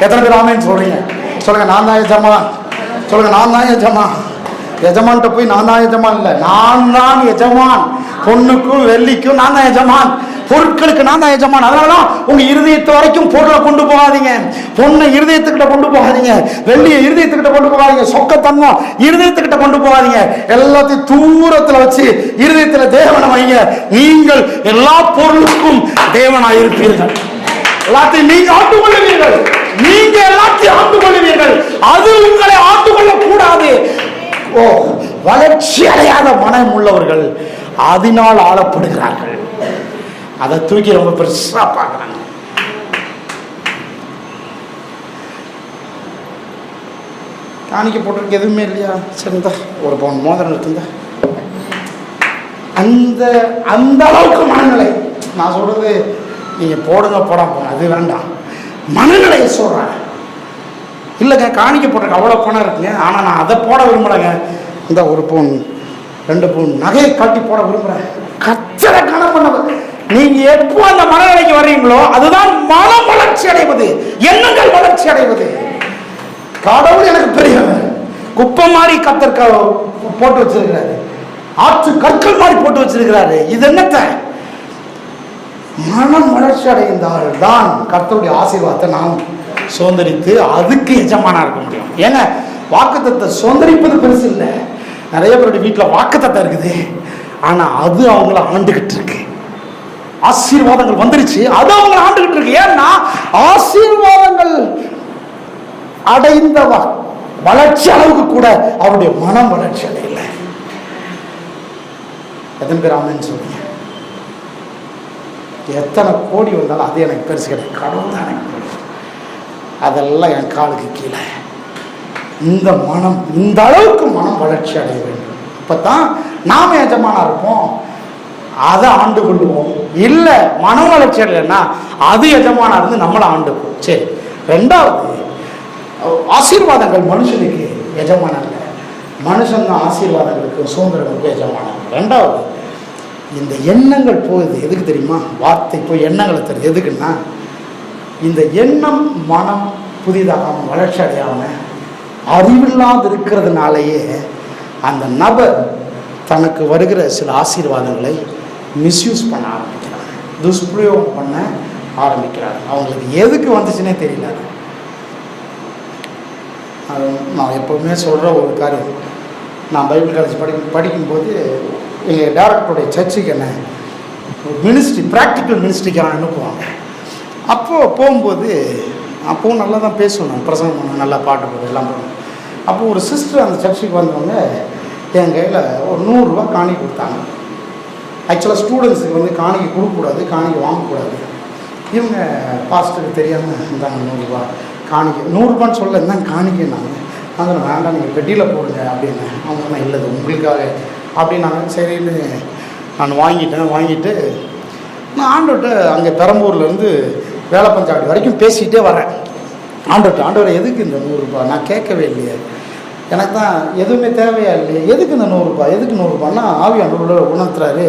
எத்தனை பேர் ஆமென் சொல்றீங்க? சொல்லுங்க நான் தான் எஜமான். சொல்லுங்க நான் தான் எஜமான். எஜமான்கிட்ட போய் நான் தான் எஜமான் இல்லை, நான் தான் எஜமான். பொண்ணுக்கும் வெள்ளிக்கும் நான் தான் எஜமான், பொருட்களுக்கு நான் தான் எஜமான். அதனாலதான் உங்க இருதயத்து வரைக்கும் பொருளை கொண்டு போகாதீங்க, பொண்ணை இருதயத்துக்கிட்ட கொண்டு போகாதீங்க, வெள்ளியை இருதயத்துக்கிட்ட கொண்டு போகாதீங்க, சொக்கத்தங்கம் இருதயத்துக்கிட்ட கொண்டு போகாதீங்க. எல்லாத்தையும் தூரத்துல வச்சு இருதயத்துல தேவனை வைங்க. நீங்கள் எல்லா பொருளுக்கும் தேவனாய் இருப்பீர்கள். எல்லாத்தையும் நீங்க ஆண்டு கொள்ளுவீர்கள், நீங்க எல்லாத்தையும் ஆண்டு கொள்ளுவீர்கள். அது உங்களை ஆண்டு கொள்ள கூடாது. ஓ, வளர்ச்சி அடையாத மனம் உள்ளவர்கள் அதனால் ஆளப்படுகிறார்கள். அதை தூக்கி ரொம்ப பெருசா பார்க்கறாங்க. காணிக்க போட்டிருக்கு எதுவுமே இல்லையா, சரிந்தா ஒரு பவுன் மோதிரம் இருக்குந்தா. அந்த அந்த அளவுக்கு மனநிலை. நான் சொல்றது நீங்க போடுங்க போடாம அது வேண்டாம், மனநிலையை சொல்றேன். இல்லைங்க காணிக்க போட்டிருக்கு அவ்வளோ பணம் இருக்குங்க, ஆனால் நான் அதை போட விரும்பலைங்க, இந்த ஒரு பவுன் 2 பவுன் நகையை காட்டி போட விரும்புகிறேன். கச்சரை கணம் பண்ண நீங்க எப்போ அந்த மனநிலைக்கு வர்றீங்களோ அதுதான் மன வளர்ச்சி அடைவது, எண்ணங்கள் வளர்ச்சி அடைவது. கடவுள் எனக்கு பெரியவர், குப்பை மாதிரி கத்தற்காய் போட்டு வச்சிருக்கிறாரு, ஆற்று கற்கள் மாதிரி போட்டு வச்சிருக்கிறாரு. இது என்னத்தை மனம் வளர்ச்சி அடைந்தால் தான் கர்த்தருடைய ஆசீர்வாதத்தை நாம் சுதந்திரித்து அதுக்கு எஜமானா இருக்க முடியும். ஏங்க வாக்குத்தத்தை சுதந்திரிப்பது பெருசு இல்லை. நிறைய பேருடைய வீட்டில் வாக்குத்தத்தம் இருக்குது, ஆனா அது அவங்கள ஆண்டுகிட்டு இருக்கு. ஆசீர்வாதங்கள் வந்துருச்சு, அது அவங்கள ஆண்டுகிட்டு இருக்கு. ஏன்னா ஆசீர்வாதங்கள் அடைந்த வளர்ச்சி அளவுக்கு கூட அவருடைய மனம் வளர்ச்சி அடையல. எத்தனை பேர் ஆமென் சொல்லுங்க? எத்தனை கோடி வந்தாலும் அது எனக்கு பெருசு கிடையாது, கடவுள் தான் எனக்கு பெருசு. அதெல்லாம் என் காலுக்கு கீழே. இந்த மனம், இந்த அளவுக்கு மனம் வளர்ச்சி அடைய வேண்டும். அப்பதான் நாம எஜமானா இருப்போம், அதை ஆண்டு கொள்ளுவோம். இல்லை மன வளர்ச்சி அடையலைன்னா அது எஜமானா இருந்து நம்மளை ஆண்டுக்கும். சரி, ரெண்டாவது ஆசீர்வாதங்கள் மனுஷனுக்கு எஜமான இல்லை, மனுஷன் தான் ஆசீர்வாதங்களுக்கு சுதந்திரங்களுக்கு எஜமான. ரெண்டாவது இந்த எண்ணங்கள் போகுது எதுக்கு தெரியுமா? வார்த்தை போய் எண்ணங்களை தருது எதுக்குன்னா, இந்த எண்ணம் மனம் புதிதாக வளர்ச்சி அடையாமல் அறிவில்லாது இருக்கிறதுனாலேயே அந்த நபர் தனக்கு வருகிற சில ஆசீர்வாதங்களை மிஸ்யூஸ் பண்ண ஆரம்பிக்கிறாங்க, துஷ்பிரயோகம் பண்ண ஆரம்பிக்கிறாங்க. அவங்களுக்கு எதுக்கு வந்துச்சுன்னே தெரியல. அது நான் எப்போவுமே சொல்கிற ஒரு காரியம். நான் பைபிள் காலேஜ் படிக்கும்போது எங்கள் டேரக்டருடைய சர்ச்சுக்கு என்ன மினிஸ்ட்ரி, ப்ராக்டிக்கல் மினிஸ்ட்ரிக்கு அனுப்புவாங்க. அப்போது போகும்போது அப்போவும் நல்லா தான் பேசுவேன், நான் பிரசங்கம் பண்ணுவேன், நல்லா பாட்டு போடுவேன், எல்லாம் பண்ணுவேன். அப்போது ஒரு சிஸ்டர் அந்த சர்ச்சுக்கு வந்தவங்க என் கையில் ஒரு 100 ரூபா காணிக்கை கொடுத்தாங்க. ஆக்சுவலாக ஸ்டூடெண்ட்ஸுக்கு வந்து காணிக்கை கொடுக்கக்கூடாது, காணிக்கை வாங்கக்கூடாது. இவங்க பாஸ்டருக்கு தெரியாமல் இருந்தாங்க 100 ரூபா காணிக்கை. 100 ரூபான்னு சொல்ல இருந்தாங்க காணிக்கைன்னாங்க. நாங்கள் வேண்டாம் நீங்கள் பெட்டியில் போடுங்க அப்படின்னு. அவங்க நான் இல்லை உங்களுக்காக அப்படின்னாங்க. சரின்னு நான் வாங்கிட்டு நான் ஆண்டவர்கிட்ட அங்கே பெரம்பூர்லேருந்து வேலப்பஞ்சாவடி வரைக்கும் பேசிக்கிட்டே வரேன். ஆண்டவரை எதுக்கு இந்த 100 ரூபா? நான் கேட்கவே இல்லையே, எனக்கு தான் எதுவுமே தேவையா இல்லையே, எதுக்கு இந்த 100 ரூபா? எதுக்கு 100 ரூபான்னா ஆவியானவர் உணர்த்துறாரு,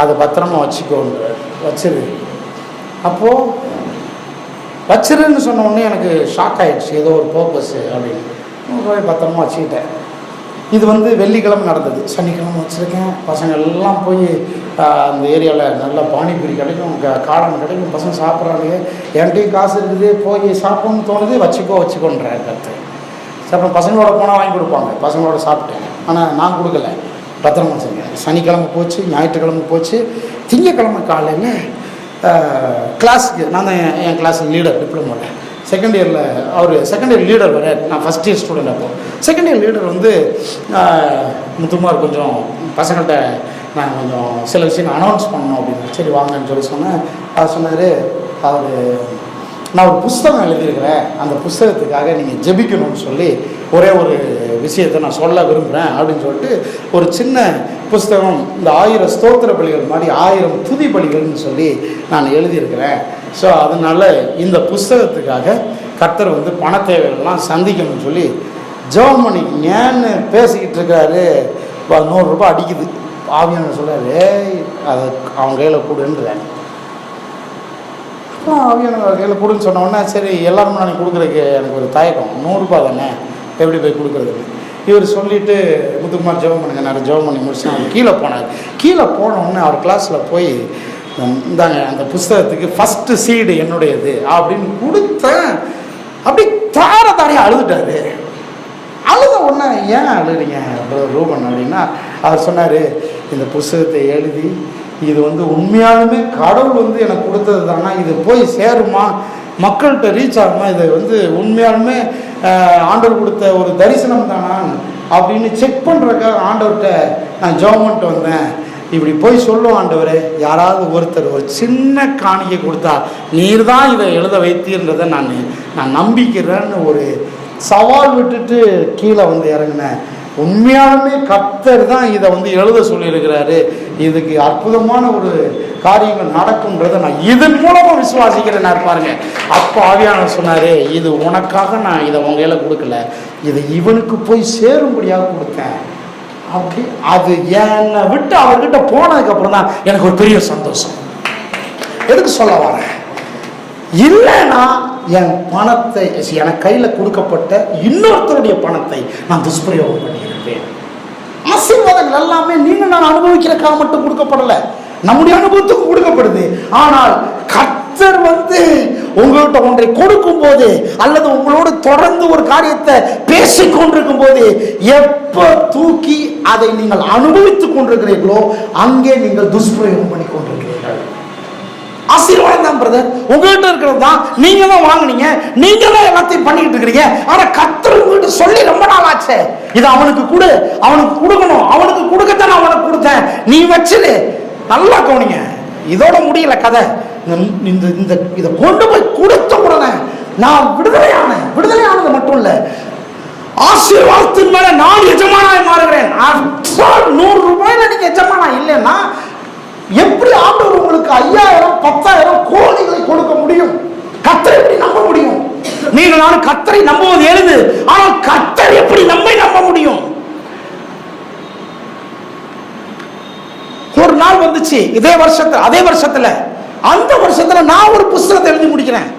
அதை பத்திரமா வச்சுக்கோன்னு வச்சிரு. அப்போது வச்சிருன்னு சொன்ன உடனே எனக்கு ஷாக் ஆகிடுச்சு, ஏதோ ஒரு பர்பஸ் அப்படின்னு. 100 ரூபாய் பத்திரமா வச்சுக்கிட்டேன். இது வந்து வெள்ளிக்கிழமை நடந்தது, சனிக்கிழமை வச்சுருக்கேன். பசங்க எல்லாம் போய் அந்த ஏரியாவில் நல்லா பானிபூரி கிடைக்கும், காளான் கிடைக்கும், பசங்க சாப்பிட்றாங்க. என்கிட்டையும் காசு இருக்குது, போய் சாப்பிடணும்னு தோணுது, வச்சுக்கோன்றாரு கருத்து. சரி, அப்புறம் பசங்களோட போனால் வாங்கி கொடுப்பாங்க, பசங்களோட சாப்பிட்டேன். ஆனால் நான் கொடுக்கல, பத்திரமா வச்சுருங்க. சனிக்கிழமை போச்சு, ஞாயிற்றுக்கிழமை போச்சு, திங்கக்கிழமை காலையில் கிளாஸுக்கு நான் தான் என் கிளாஸ் லீடர், டிப்ளமோவில் செகண்ட் இயரில். அவர் செகண்ட் இயர் லீடர் வர, நான் ஃபஸ்ட் இயர் ஸ்டூடெண்ட். அப்போது செகண்ட் இயர் லீடர் வந்து முத்துமார் கொஞ்சம் பசங்கள்கிட்ட நான் கொஞ்சம் சில விஷயங்கள் அனௌன்ஸ் பண்ணணும் அப்படின்னு. சரி வாங்கன்னு சொல்லி சொன்னேன். அவர் சொன்னார், அவர் நான் ஒரு புஸ்தகம் எழுதியிருக்கிறேன், அந்த புஸ்தகத்துக்காக நீங்கள் ஜெபிக்கணும்னு சொல்லி ஒரே ஒரு விஷயத்தை நான் சொல்ல விரும்புகிறேன் அப்படின்னு சொல்லிட்டு ஒரு சின்ன புஸ்தகம், இந்த 1000 ஸ்தோத்திர பலிகள் மாதிரி 1000 துதி பலிகள்னு சொல்லி நான் எழுதியிருக்கிறேன். ஸோ அதனால் இந்த புஸ்தகத்துக்காக கர்த்தர் வந்து பண தேவைகள்லாம் சந்திக்கணும்னு சொல்லி ஜெபம் பண்ணி ஏன்னு பேசிக்கிட்டு இருக்காரு. 100 ரூபாய் அடிக்குது. ஆவியான சொல்கிறாரு, அதை அவன் கையில் கொடுன்றேன். அப்புறம் ஆவியான கையில் கொடுன்னு சொன்ன உடனே சரி எல்லாரும் நான் கொடுக்குறதுக்கு எனக்கு ஒரு தயக்கம். 100 ரூபாய் தானே, எப்படி போய் கொடுக்குறதுன்னு இவர் சொல்லிவிட்டு முத்துக்குமார் ஜெபம் பண்ணுங்க, நான் ஜெபம் பண்ணி முடிச்சு அவர் கீழே போனார். கீழே போனோடனே அவர் கிளாஸில் போய் இந்தாங்க அந்த புஸ்தகத்துக்கு ஃபஸ்ட்டு சீடு என்னுடையது அப்படின்னு கொடுத்தேன். அப்படி தாரையாக அழுதுட்டாரு. அழுத உடனே ஏன் அழுறீங்க ரூபன் அப்படின்னா, அவர் சொன்னார், இந்த புஸ்தகத்தை எழுதி இது உண்மையாலுமே கடவுள் எனக்கு கொடுத்தது தானா, இது போய் சேருமா, மக்கள்கிட்ட ரீச் ஆகுமா, இது உண்மையாலுமே ஆண்டவர் கொடுத்த ஒரு தரிசனம் தானா அப்படின்னு செக் பண்ணுறதுக்காக ஆண்டவர்கிட்ட நான் ஜெபம் வந்தேன். இப்படி போய் சொல்லுவோம், ஆண்டவரே யாராவது ஒருத்தர் ஒரு சின்ன காணிக்கை கொடுத்தா நீர் தான் இதை எழுத வைத்தீர்ன்றதை நான் நம்பிக்கிறேன்னு ஒரு சவால் விட்டுட்டு கீழே இறங்கினேன். உண்மையாலுமே கர்த்தர் தான் இதை எழுத சொல்லியிருக்கிறாரு, இதுக்கு அற்புதமான ஒரு காரியங்கள் நடக்கும்ன்றதை நான் இதன் மூலமாக விசுவாசிக்கிறேன். பாருங்க, அப்போ ஆவியானவர் சொன்னார், இது உனக்காக நான் இதை உங்க கையில் கொடுக்கல, இதை இவனுக்கு போய் சேரும்படியாக கொடுத்தேன். அப்படி அது என்னை விட்டு அவர்கிட்ட போனதுக்கப்புறம் தான் எனக்கு ஒரு பெரிய சந்தோஷம். எதுக்கு சொல்ல வரேன், இல்லைன்னா என் பணத்தை எனக்கு கையில் கொடுக்கப்பட்ட இன்னொருத்தருடைய பணத்தை நான் துஷ்பிரயோகம் பண்ணியிருப்பேன். ஆசீர்வாதங்கள் எல்லாமே நீங்கள் நான் அனுபவிக்கிறக்காக மட்டும் கொடுக்கப்படலை, நம்முடைய அனுபவத்துக்கு கொடுக்கப்படுது. ஆனால் கர்த்தர் உங்கள்கிட்ட ஒன்றை கொடுக்கும் போது அல்லது உங்களோடு தொடர்ந்து ஒரு காரியத்தை பேசிக் கொண்டிருக்கும் போது எப்ப தூக்கி அதை நீங்கள் அனுபவித்துக் கொண்டிருக்கிறீர்களோ அங்கே நீங்கள் துஷ்பிரயோகம் பண்ணி கொண்டிருக்கிறீர்கள். ஆசீர்வாதம் தான் பிரதர், உங்ககிட்ட இருக்கிறது தான், நீங்க தான் வாங்கினீங்க, நீங்க தான் எல்லாத்தையும் பண்ணிட்டு இருக்கிறீங்க. ஆனா கர்த்தர் உங்ககிட்ட சொல்லி ரொம்ப நாள் ஆச்சு, இது அவனுக்கு கொடு, அவனுக்கு கொடுக்கணும், அவனுக்கு கொடுக்கத்தான் அவனுக்கு கொடுத்தேன், நீ வச்சிரு. நல்லா கவனிங்க, இதோட முடியல கதை. இதை கொண்டு போய் கொடுத்த உடனே நான் விடுதலையானது மட்டும் இல்ல, ஆசீர்வாதத்தின் மேல நான் எஜமானாய் மாறுகிறேன். 100 ரூபாயில நீங்க எஜமானா இல்லைன்னா எப்படி ஆண்டவர் உங்களுக்கு 5000 10,000 கோடிகளை கொடுக்க முடியும்? கர்த்தரை எப்படி நம்ப முடியும்? நீங்க நானும் கர்த்தரை நம்புவது எளிது, ஆனால் கர்த்தர் எப்படி நம்மை நம்ப முடியும்? ஒரு நாள் வந்துச்சு அதே வருஷத்துல அந்த வருஷத்துல நான் ஒரு புத்தகத்தை எழுதி முடிக்கிறேன்.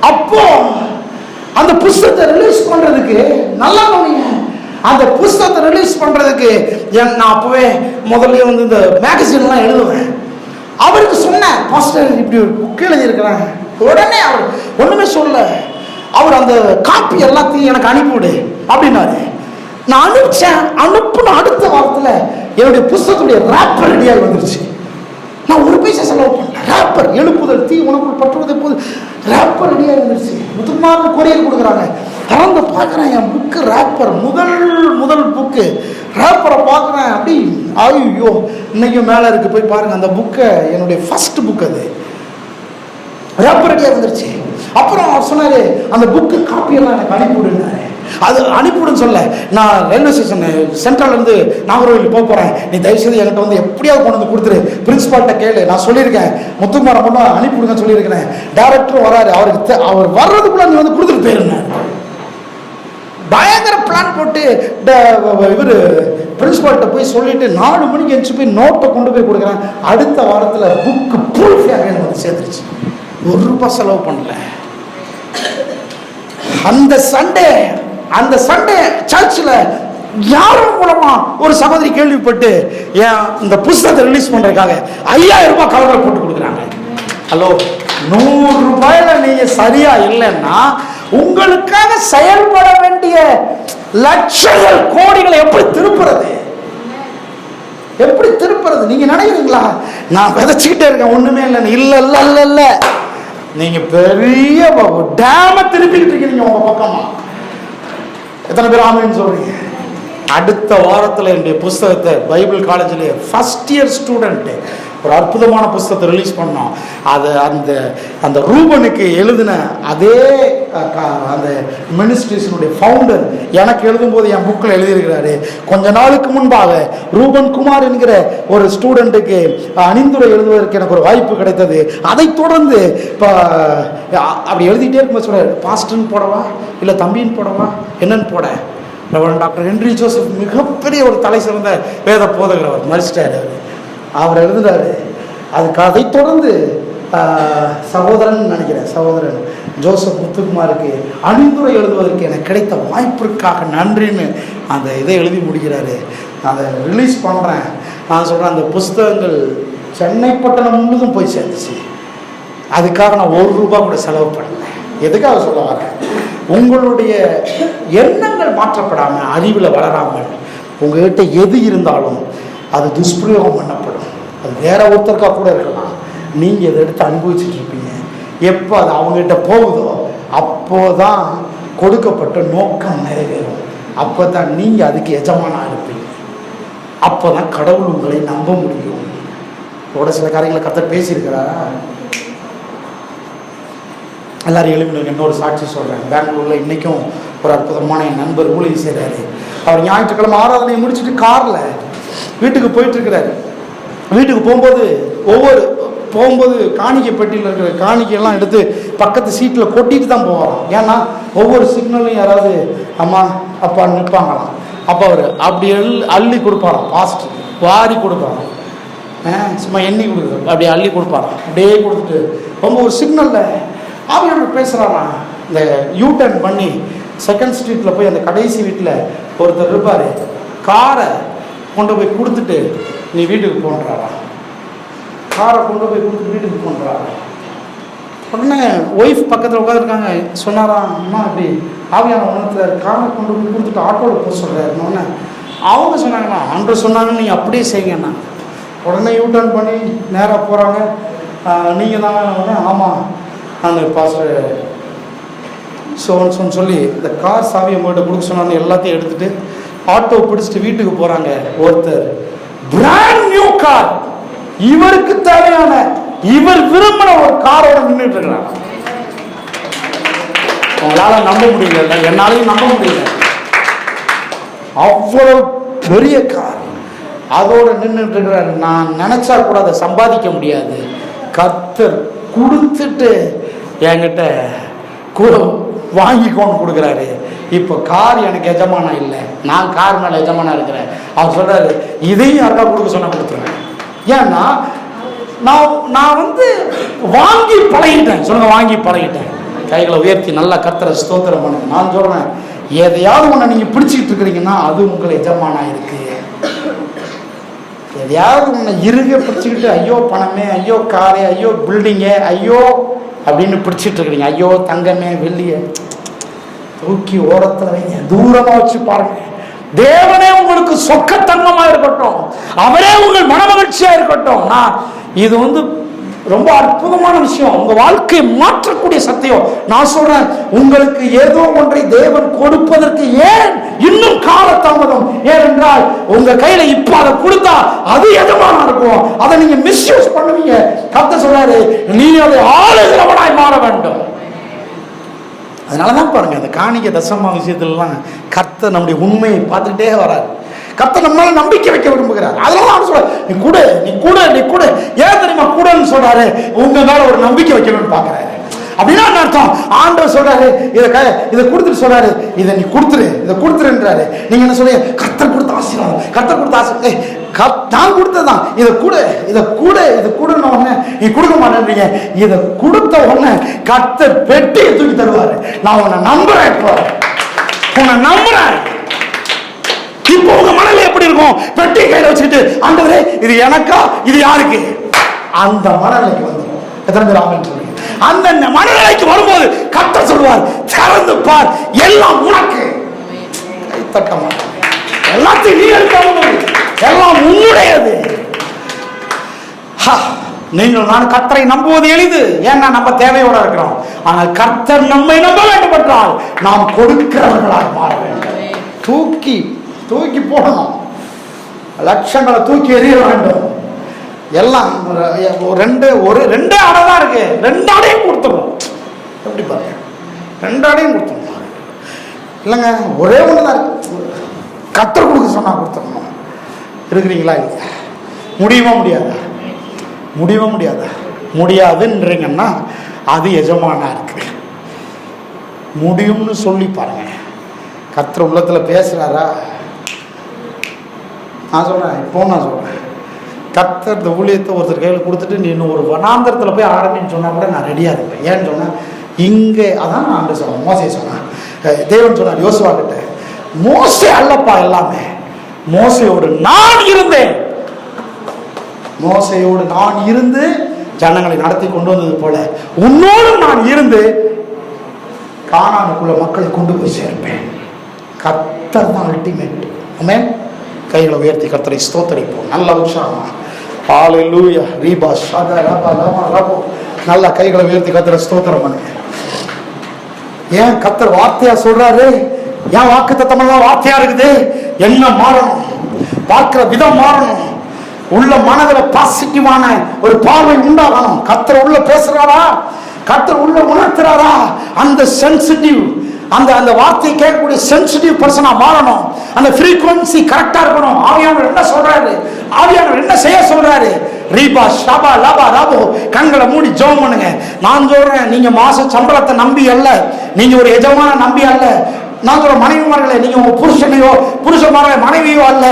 அப்போ அந்த புத்தகத்தை ரிலீஸ் பண்றதுக்கு நல்லா கவனிங்க, அந்த புத்தகத்தை ரிலீஸ் பண்றதுக்கு நான் அப்பவே முதல்ல இந்த மேகசின்லாம் எழுதுவேன். அவருக்கு சொன்னேன், பாஸ்டர் இப்படி ஒரு புக் எழுதி இருக்கிறேன். உடனே அவர் ஒண்ணுமே சொல்ல, அவர் அந்த காப்பி எல்லாத்தையும் எனக்கு அனுப்பிவிடு அப்படின்னாரு. நான் அனுப்பிச்சேன். அனுப்புன அடுத்த வாரத்துல என்னுடைய புத்தகத்துடைய ராப்பர் ரெடியாக வந்துருச்சு. நான் ஒரு பைசா செலவு பண்ணேன். ராப்பர் எழுப்புதல் தீ உனக்குள் பற்றுவதை போது ராப்பர் ரெடியாக வந்துருச்சு. முதல் கொரியர் கொடுக்குறாங்க. திறந்து பார்க்குறேன், என் புக்கு ராப்பர், முதல் புக்கு ராப்பரை பார்க்குறேன். அப்படி ஐயோ இன்னைக்கும் மேலே இருக்கு, போய் பாருங்க அந்த புக்கை, என்னுடைய ஃபர்ஸ்ட் புக் அது ராப்பர் ரெடியாக வந்துருச்சு. அப்புறம் அவர் சொன்னாரு, அந்த புக்கு காப்பியெல்லாம் எனக்கு அனுப்பிவிடுனாரு. அது அனுப்பிவிடுன்னு சொல்ல, நான் ரயில்வே ஸ்டேஷன் சென்ட்ரல்லேருந்து நாகர்கோவில் போக போகிறேன், நீ தயவுசெய்து என்கிட்ட எப்படியாவது கொண்டு கொடுத்துரு, பிரின்சிபால்கிட்ட கேளு, நான் சொல்லியிருக்கேன் முத்துக்குமாரை மட்டும் அனுப்பிவிடுங்கன்னு சொல்லியிருக்கிறேன். டேரக்டரும் வராரு, அவர் வர்றதுக்குள்ள நீ கொடுத்துட்டு போயிருங்க. பயங்கர பிளான் போட்டு இவர் பிரின்சிபால்கிட்ட போய் சொல்லிட்டு 4 மணிக்கு எழுந்து போய் நோட்டை கொண்டு போய் கொடுக்குறேன். அடுத்த வாரத்தில் புக்கு ப்ரூஃபாக எனக்கு சேர்ந்துருச்சு. 1 ரூபாய் செலவு பண்ணல. அந்த சண்டே சர்ச்சில் யாரும் மூலமா ஒரு சகோதரி கேள்விப்பட்டு ஏன் இந்த புத்தகத்தை ரிலீஸ் பண்றதுக்காக 5000 ரூபாய் கவர்ல போட்டு கொடுக்குறாங்க. ஹலோ, 100 ரூபாயில நீங்க சரியா இல்லைன்னா உங்களுக்காக செயல்பட வேண்டிய லட்சங்கள் கோடிகளை எப்படி திருப்புறது? நீங்க நினைக்கிறீங்களா நான் விதைச்சுக்கிட்டே இருக்கேன் ஒண்ணுமே இல்லை? இல்ல, நீங்க பெரிய டேம திருப்பிக்கிட்டு இருக்கீங்க உங்க பக்கமா. எத்தனை பேர் ஆமேன்னு சொல்றீங்க? அடுத்த வாரத்தில் என்னுடைய புஸ்தகத்தை பைபிள் காலேஜில் ஃபர்ஸ்ட் இயர் ஸ்டூடெண்ட்டு ஒரு அற்புதமான புஸ்தகத்தை ரிலீஸ் பண்ணோம். அது அந்த ரூபனுக்கு எழுதின அதே அந்த மினிஸ்ட்ரேஷனுடைய ஃபவுண்டர் எனக்கு எழுதும்போது என் புக்கில் எழுதியிருக்கிறாரு. கொஞ்ச நாளுக்கு முன்பாக ரூபன் குமார் என்கிற ஒரு ஸ்டூடெண்ட்டுக்கு அணிந்துரை எழுதுவதற்கு எனக்கு ஒரு வாய்ப்பு கிடைத்தது. அதைத் தொடர்ந்து இப்போ அப்படி எழுதிட்டே இருக்கும்போது சொல்கிறார், பாஸ்டர்ன்னு போடவா இல்லை தம்பின்னு போடவா என்னன்னு போட. டாக்டர் ஹென்றி ஜோசப் மிகப்பெரிய ஒரு தலை சிறந்த வேத போதகர், அவர் மறிச்சிட்டாரு. அவர் எழுதுறாரு. அதுக்கு அதை தொடர்ந்து சகோதரன் ஜோசப் முத்துக்குமாருக்கு அணிந்துரை எழுதுவதற்கு எனக்கு கிடைத்த வாய்ப்பிற்காக நன்றின்னு அந்த இதை எழுதி முடிக்கிறாரு. நான் அதை ரிலீஸ் பண்ணுறேன். நான் சொல்கிறேன், அந்த புஸ்தகங்கள் சென்னை பட்டணம் முழுதும் போய் சேர்ந்துச்சு. அதுக்காக நான் ₹1 கூட செலவு பண்ணல. எதுக்காக சொல்ல வரேன், உங்களுடைய எண்ணங்கள் மாற்றப்படாமல், அறிவில் வளராமல், உங்கள்கிட்ட எது இருந்தாலும் அது துஷ்பிரயோகம் பண்ணப்படும். அது வேற ஒருத்தருக்கா கூட இருக்கலாம். நீங்கள் இதை எடுத்து அனுபவிச்சுட்டு இருப்பீங்க. எப்போ அது அவங்ககிட்ட போகுதோ அப்போதான் கொடுக்கப்பட்ட நோக்கம் நிறைவேறும். அப்போ தான் நீங்கள் அதுக்கு எஜமானாக இருப்பீங்க. அப்போ தான் கடவுள் உங்களை நம்ப முடியும். கூட சில காரியங்களை கர்த்தர் பேசியிருக்கிறாரா? எல்லாரும் எழுப்பினு இன்னொரு சாட்சி சொல்கிறேன். பெங்களூரில் இன்றைக்கும் ஒரு அற்புதமான என் நண்பர் ஊழியம் செய்கிறாரு. அவர் ஞாயிற்றுக்கிழமை ஆராதனையை முடிச்சுட்டு காரில் வீட்டுக்கு போயிட்டுருக்கிறாரு. வீட்டுக்கு போகும்போது காணிக்கை பெட்டியில் இருக்கிற காணிக்கையெல்லாம் எடுத்து பக்கத்து சீட்டில் கொட்டிட்டு தான் போவாராம். ஏன்னா ஒவ்வொரு சிக்னலையும் யாராவது அம்மா அப்பான்னு நிற்பாங்களாம். அப்போ அவர் அப்படி அள்ளி கொடுப்பாராம். பாஸ்ட் வாரி கொடுப்பாராம். சும்மா எண்ணி கொடுக்குறது அப்படி அள்ளி கொடுப்பாராம். அப்படியே கொடுத்துட்டு ஒரு சிக்னலில் அவர் பேசுகிறாராம். இந்த யூடர்ன் பண்ணி செகண்ட் ஸ்ட்ரீட்டில் போய் அந்த கடைசி வீட்டில் ஒருத்தர் இருப்பார். காரை கொண்டு போய் கொடுத்துட்டு நீ வீட்டுக்கு போன்றாரா. காரை கொண்டு போய் கொடுத்துட்டு வீட்டுக்கு போன்றாரா. உடனே ஒய்ஃப் பக்கத்தில் உட்காந்துருக்காங்க. சொன்னாராம், அம்மா அப்படி ஆவியான உணர்த்துறாரு, காரை கொண்டு போய் கொடுத்துட்டு ஆட்டோவில் போக சொல்கிறாருன்னு. அவங்க சொன்னாங்கண்ணா, ஆண்டவர் சொன்னாங்கன்னு நீங்கள் அப்படியே செய்யுங்கண்ணா. உடனே யூடர்ன் பண்ணி நேராக போகிறாங்க. நீங்கள் தானே? ஆமாம், அந்த பாஸ்டர் சோன்னு சொல்லி இந்த கார் சாவியை உங்கள்கிட்ட கொடுக்க சொன்னான்னு எல்லாத்தையும் எடுத்துகிட்டு ஆட்டோ பிடிச்சிட்டு வீட்டுக்கு போகிறாங்க. ஒருத்தர் பிராண்ட் நியூ கார், இவருக்கு தேவையான, இவர் விரும்பின ஒரு காரோட நின்றுட்டு இருக்கிறாங்க. உங்களால நம்ப முடியல, என்னாலையும் நம்ப முடியல. அவ்வளவு பெரிய கார் அதோட நின்றுட்டு இருக்கிறாரு. நான் நினைச்சா கூட அதை சம்பாதிக்க முடியாது. கர்த்தர் கொடுத்துட்டு என்கிட்ட கூட வாங்கிக்கோன்னு கொடுக்குறாரு. இப்போ கார் எனக்கு எஜமானா இல்லை, நான் கார் மேலே எஜமானா இருக்கிறேன். அவர் சொல்றாரு, இதையும் யாருக்கா கொடுக்க சொன்னா கொடுத்துருவேன். ஏன்னா நான் வாங்கி பழகிட்டேன். சொல்லுங்க, வாங்கி பழகிட்டேன். கைகளை உயர்த்தி நல்லா கர்த்தரை ஸ்தோத்திரம் பண்ணுங்க. நான் சொல்றேன், எதையாவது ஒன்று நீங்க பிடிச்சிக்கிட்டு இருக்கிறீங்கன்னா அது உங்களை எஜமானா இருக்கு. எதையாவது ஒன்று இறுக பிடிச்சிக்கிட்டு ஐயோ பணமே, ஐயோ காரே, ஐயோ பில்டிங்கே, ஐயோ அப்படின்னு பிடிச்சிட்டு இருக்கிறீங்க. ஐயோ தங்கமே வெள்ளிய தூக்கி ஓரத்தில் வைங்க, தூரமா வச்சு பாருங்க. தேவனே உங்களுக்கு சொக்க தங்கமா இருக்கட்டும், அவரே உங்கள் மனமகிழ்ச்சியா இருக்கட்டும். இது ரொம்ப அற்புதமான விஷயம். உங்க வாழ்க்கையை மாற்றக்கூடிய சத்தியம். நான் சொல்றேன், உங்களுக்கு ஏதோ ஒன்றை தேவன் கொடுப்பதற்கு ஏன் இன்னும் கால தாமதம்? ஏனென்றால் உங்க கையில இப்ப அதை கொடுத்தா அது எஜமானா இருக்கும். அதை நீங்க மிஸ்யூஸ் பண்ணுவீங்க. கர்த்தர் சொல்றாரு, நீ அதை ஆளுகிறவனாய் மாற வேண்டும். அதனாலதான் பாருங்க, அந்த காணிக்கை தசமா விஷயத்துலாம் கர்த்தர் நம்முடைய உண்மையை பார்த்துக்கிட்டே வராரு. கர்த்தர் நம்மளால நம்பிக்கை வைக்க விரும்புகிறார். அதனால நான் சொல்றேன், நீ கூட ஏன் தெரியுமா கூடன்னு சொல்றாரு? உங்க மேல ஒரு நம்பிக்கை வைக்கணும்னு பாக்குறாரு. அப்படின்னா அர்த்தம், ஆண்டவர் சொல்றாரு, இதை கொடுத்துட்டு சொல்றாரு, இதை நீ கொடுத்துருன்றாரு. நீங்க என்ன சொல்றீங்க? கர்த்தர் கொடுத்த ஆசீர்வாதம், கர்த்தர் கொடுத்த ஆசீர்வாதம், நான் கொடுத்ததான். இதை கொடுன்னு உடனே நீ கொடுக்க மாட்டேன்றீங்க. இதை கொடுத்த உடனே கர்த்தர் பெட்டியை தூக்கி தருவாரு. நான் உன்னை நம்புறேன். இப்போ உங்க மனநிலை எப்படி இருக்கும்? பெட்டி கையில வச்சுக்கிட்டு, ஆண்டவரே இது எனக்கா, இது யாருக்கு? அந்த மனநிலைக்கு வந்துடும். எத்தனை பேர் ஆமென் சொல்றீங்க? அந்த மனநிலைக்கு வரும்போது கர்த்தர் சொல்வார், திறந்து பார், எல்லாம் உனக்கு. கைத்தட்டமா எல்லாத்தையும் நீ எடுக்க, எல்லாம் உன்னுடையது. நீங்கள் நான் கர்த்தரை நம்புவது எளிது, ஏன்னா நம்ம தேவையோட இருக்கிறோம். ஆனால் கர்த்தர் நம்மை நம்ப வேண்டும் என்றால் நாம் கொடுக்கிறவர்களாக மாற வேண்டும். தூக்கி போடணும், லட்சங்களை தூக்கி எறிய வேண்டும். எல்லாம் ரெண்டே அடை தான் இருக்கு, 2 அடையும் கொடுத்துடணும். எப்படி பாருங்க, 2 அடையும் கொடுத்துடணும். இல்லைங்க, ஒரே ஒன்று தான் இருக்கு. கர்த்தர் கொடுக்க சொன்னா கொடுத்துடணும். இருக்கிறீங்களா இல்லையா? முடியாதா? முடியாதுன்றீங்கன்னா அது எஜமானா இருக்கு. முடியும்னு சொல்லி பாருங்க. கர்த்தர் உள்ளத்தில் பேசுறாரா? நான் சொல்றேன், கர்த்தர் இந்த ஊழியத்தை ஒருத்தர் கையில் கொடுத்துட்டு நீ இன்னும் ஒரு வனாந்தரத்தில் போய் ஆரம்பின்னு சொன்னா கூட நான் ரெடியா இருப்பேன். ஏன்னு சொன்னா, இங்கே அதான் நான் சொன்னேன். மோசே சொன்னேன், தேவன் சொன்னார் யோசுவா கிட்ட, மோசே அல்லப்பா எல்லாமே, மோசையோடு நான் இருந்தேன். மோசையோடு நான் இருந்து ஜனங்களை நடத்தி கொண்டு வந்தது போல உன்னோடு நான் இருந்து கானானுக்குள்ள மக்களை கொண்டு போய் சேர்ப்பேன். கர்த்தர் தான் அல்டிமேட். ஆமென். கைகளை உயர்த்தி கர்த்தரை ஸ்தோத்தரிப்போம். நல்ல உற்சாகமா ஹல்லேலூயா ரீபா ஷதா ரபா லமா ரபோ. நல்ல கைகளை உயர்த்தி கர்த்தரை ஸ்தோத்திரம் பண்ணுங்க. ஏன் கர்த்தர் வார்த்தையா சொல்றாரு? ஏன் வாக்குத்தத்தமெல்லாம் வார்த்தையா இருக்குது? என்ன மாறணும்? பார்க்கிற விதம் மாறணும். உள்ள மனதில் பாசிட்டிவான ஒரு பார்வை உண்டாகணும். கர்த்தர் உள்ள பேசுறாரா? கர்த்தர் உள்ள உணர்த்துறாரா? அந்த சென்சிட்டிவ், அந்த வார்த்தையை கேட்கக்கூடிய சென்சிட்டிவ் பர்சனா மாறணும். அந்த ஃப்ரீக்வன்சி கரெக்டா இருக்கணும். ஆவியானவர் என்ன சொல்றாரு? ஆவியானவர் என்ன செய்ய சொல்றாரு? ரீபா ஷபா லபா ராபோ. கண்களை மூடி ஜெபம் பண்ணுங்க. நான் சொல்றேன், நீங்க மாச சம்பளத்தை நம்பி அல்ல, நீங்க ஒரு எஜமான நம்பி அல்ல. நான் சொல்ற மனைவிமார்களே, நீங்க உங்க புருஷனையோ புருஷமான மனைவியோ அல்ல,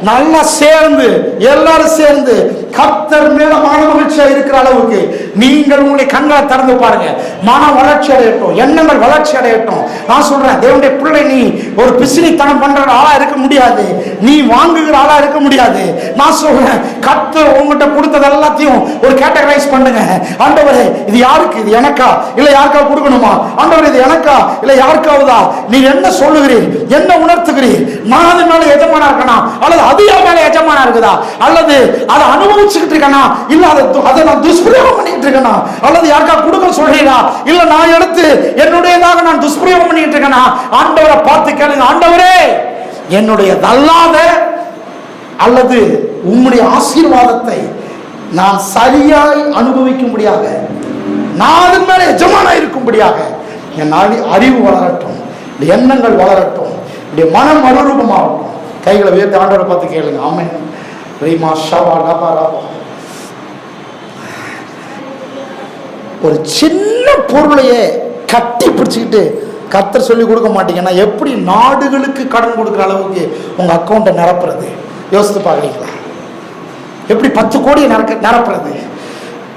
நல்லா சேர்ந்து எல்லாரும் சேர்ந்து கர்த்தர் மேல மன மகிழ்ச்சியா இருக்கிற அளவுக்கு நீங்கள் உங்களுடைய கண்களை திறந்து பாருங்க. மன வளர்ச்சி அடையட்டும், எண்ணங்கள் வளர்ச்சி அடையட்டும். நான் சொல்றேன், தேவனுடைய பிள்ளை, நீ ஒரு பிசினித்தனம் பண்ற ஆளா இருக்க முடியாது, நீ வாங்குகிற ஆளா இருக்க முடியாது. நான் சொல்றேன், கர்த்தர் உங்ககிட்ட கொடுத்தது எல்லாத்தையும் ஒரு கேட்டகரைஸ் பண்ணுங்க. ஆண்டவரே, இது யாருக்கு? இது எனக்கா இல்ல யாருக்கா கொடுக்கணுமா? ஆண்டவரே, இது எனக்கா இல்ல யாருக்காவதா? நீ என்ன சொல்லுகிறீர்? என்ன உணர்த்துகிறீர்? நான் அது மேல எஜமானா இருக்கனா அல்லது அது என் மேல எஜமானா இருக்குதா? அல்லது அதை அனுபவிச்சுக்கிட்டு இருக்கனா இல்ல அதை நான் துஷ்பிரயோகம் பண்ணிட்டு இருக்கனா? அல்லது யாருக்கா கொடுக்க சொல்றீரா இல்ல நான் எடுத்து என்னுடையதாக நான் துஷ்பிரயோகம் பண்ணிட்டு இருக்கனா? ஆண்டவரை பார்த்து கேளுங்க, ஆண்டவரே, என்னுடையதல்லாத அல்லது உம்முடைய ஆசீர்வாதத்தை நான் சரியாய் அனுபவிக்கும்படியாக, நான் அதன் மேல எஜமானா இருக்கும்படியாக என் அறிவு வளரட்டும், எண்ணங்கள் வளரட்டும், மனம் மறுரூபமாகட்டும். கைகளை உயர்த்தி ஆண்டவரை பார்த்து கேளுங்க. ஆமென். ரீமா ஷவா லபா ரபா. ஒரு சின்ன பொருளையே கட்டி பிடிச்சிக்கிட்டு கர்த்தர் சொல்லி கொடுக்க மாட்டீங்கன்னா எப்படி நாடுகளுக்கு கடன் கொடுக்குற அளவுக்கு உங்க அக்கௌண்ட்டை நிரப்புறது? யோசித்து பார்க்குறீங்களா? எப்படி 10 கோடியை நிரப்புறது?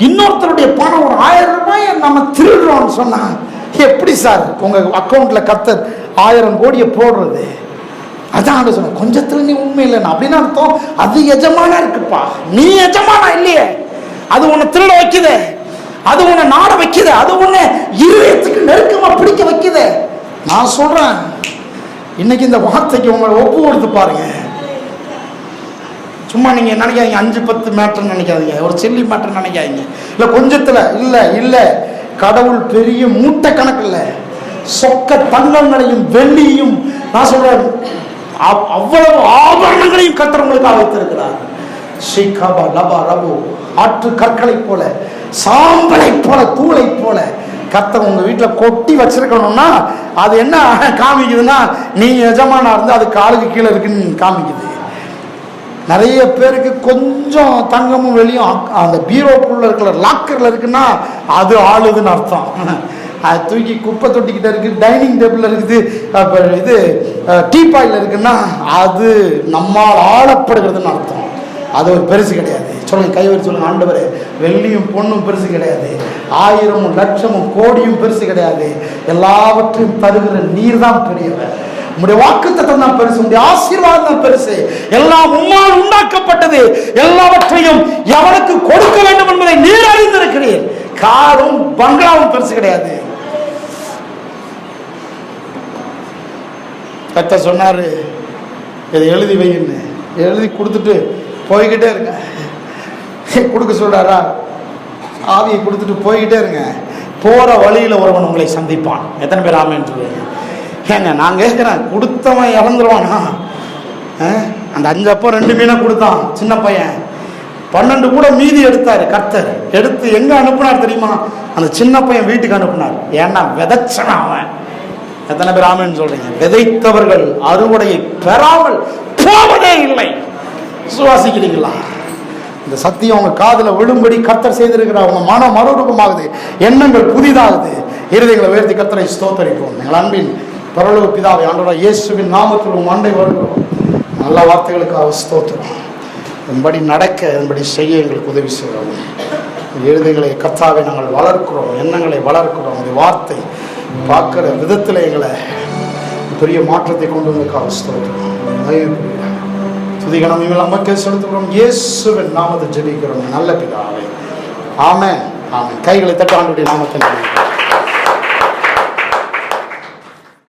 இன்னொருத்தருடைய பணம் ஒரு 1000 ரூபாயை நம்ம திருடுறோம்னு சொன்னா எப்படி சார் உங்க அக்கௌண்ட்ல கர்த்தர் 1000 கோடியை போடுறது? அதான் சொன்ன, கொஞ்சத்துல நீ உண்மை இல்லைன்னா அப்படின்னு அர்த்தம் அது எஜமானா இருக்குப்பா, நீ எஜமானா இல்லையே. அது உன்னை திருட வைக்குது, அது உன்னை நாட வைக்குது, அது உன்னை இருதயத்துக்கு நெருக்கமா பிடிக்க வைக்குது. நான் சொல்றேன், இன்னைக்கு இந்த வார்த்தைக்கு உங்களை ஒப்பு கொடுத்து பாருங்க. சும்மா நீங்க நினைக்காதீங்க 5-10 மேட்டர் நினைக்காதீங்க, ஒரு செல்லி மேட்டர் நினைக்காதீங்க. இல்ல கொஞ்சத்துல இல்ல கடவுள் பெரிய மூட்டை கணக்கு இல்ல, சொக்க தங்கங்களையும் வெள்ளியும், நான் சொல்றேன் அவ்வளவு ஆபரணங்களையும் கர்த்தர் உங்களுக்காக வைத்திருக்கிறார். ஷீகாபா லபா ரபு. ஆற்று கற்களை போல, சாம்பலை போல, தூளை போல கர்த்தர் உங்க வீட்டுல கொட்டி வச்சிருக்கணும்னா அது என்ன காமிக்குதுன்னா, நீ எஜமானா இருந்து அது காலுக்கு கீழே இருக்குன்னு காமிக்குது. நிறைய பேருக்கு கொஞ்சம் தங்கமும் வெளியும் அந்த பீரோக்குள்ள இருக்கிற லாக்கர்ல இருக்குன்னா அது ஆளுதுன்னு அர்த்தம். அது தூக்கி குப்பை தொட்டிக்கிட்ட இருக்கு, டைனிங் டேபிள்ல இருக்குது, இது டீபாயில இருக்குன்னா அது நம்மால் ஆளப்படுகிறதுன்னு அர்த்தம். அது ஒரு பெருசு கிடையாது. சொல்லுங்க, கைவரி சொல்லுங்க, ஆண்டவரே, வெள்ளியும் பொண்ணும் பெருசு கிடையாது, 1000 லட்சமும் கோடியும் பெருசு கிடையாது, எல்லாவற்றையும் தருகிற நீர் தான் பெரியவர். உங்களுடைய வாக்குத்தத்தம் தான் பெருசு, உங்களுடைய ஆசீர்வாதம் தான் பெருசு. எல்லாம் உம்மால் உண்டாக்கப்பட்டது, எல்லாவற்றையும் எவனுக்கு கொடுக்க வேண்டும் என்பதை நீர் அறிந்திருக்கிறீர். காரும் பங்களாவும் பெருசு கிடையாது. கர்த்தர் சொன்னாரு, இதை எழுதி வைன்னு, எழுதி கொடுத்துட்டு போய்கிட்டே இருங்க. கொடுக்க சொல்றாரா? ஆவியை கொடுத்துட்டு போய்கிட்டே இருங்க. போற வழியில ஒருவன் உங்களை சந்திப்பான். எத்தனை பேர் ஆமென் சொல்லுவீங்க? ஏங்க நான் கேட்கிறேன், கொடுத்தவன் இறந்துருவானா? அந்த 5 அப்பம் 2 மீனை கொடுத்தான் சின்ன பையன், 12 கூட மீதி எடுத்தாரு. கர்த்தர் எடுத்து எங்க அனுப்புனார் தெரியுமா? அந்த சின்ன பையன் வீட்டுக்கு அனுப்புனார். ஏன்னா விதைச்சன அவன். எத்தனை பேர் ஆமென் சொல்றீங்க? விதைத்தவர்கள் அறுவடையை பெறாமல் போவதே இல்லை. சுவாசிக்கிறீங்களா? இந்த சத்தியம் உங்க காதுல விழும்படி கர்த்தர் செய்திருக்கிறார். உங்க மனம் மறுரூபமாகுது, எண்ணங்கள் புதிதாகுது. இருதயங்களை உயர்த்தி கர்த்தரை ஸ்தோத்தரிப்போம். எங்கள் அன்பின் பரலோக பிதாவே, ஆண்டவராகிய இயேசுவின் நாமத்தில் உம் அண்டை வருகிறோம். நல்ல வார்த்தைகளுக்காக ஸ்தோத்திரம். என்படி நடக்க, என்படி செய்ய எங்களுக்கு உதவி செய்யவும். எழுதுகளை கர்த்தாவை நாங்கள் வளர்க்கிறோம், எண்ணங்களை வளர்க்கிறோம். அந்த வார்த்தை பார்க்கிற விதத்தில் எங்களை பெரிய மாற்றத்தை கொண்டு வந்ததுக்காக ஸ்தோத்திரம். துதிகணம் நமக்கே செலுத்துகிறோம். இயேசுவின் நாமத்தை ஜெபிக்கிறோம் நல்ல பிதாவே. ஆமென். ஆமென். கைகளை தட்டி ஆண்டவருடைய நாமத்தை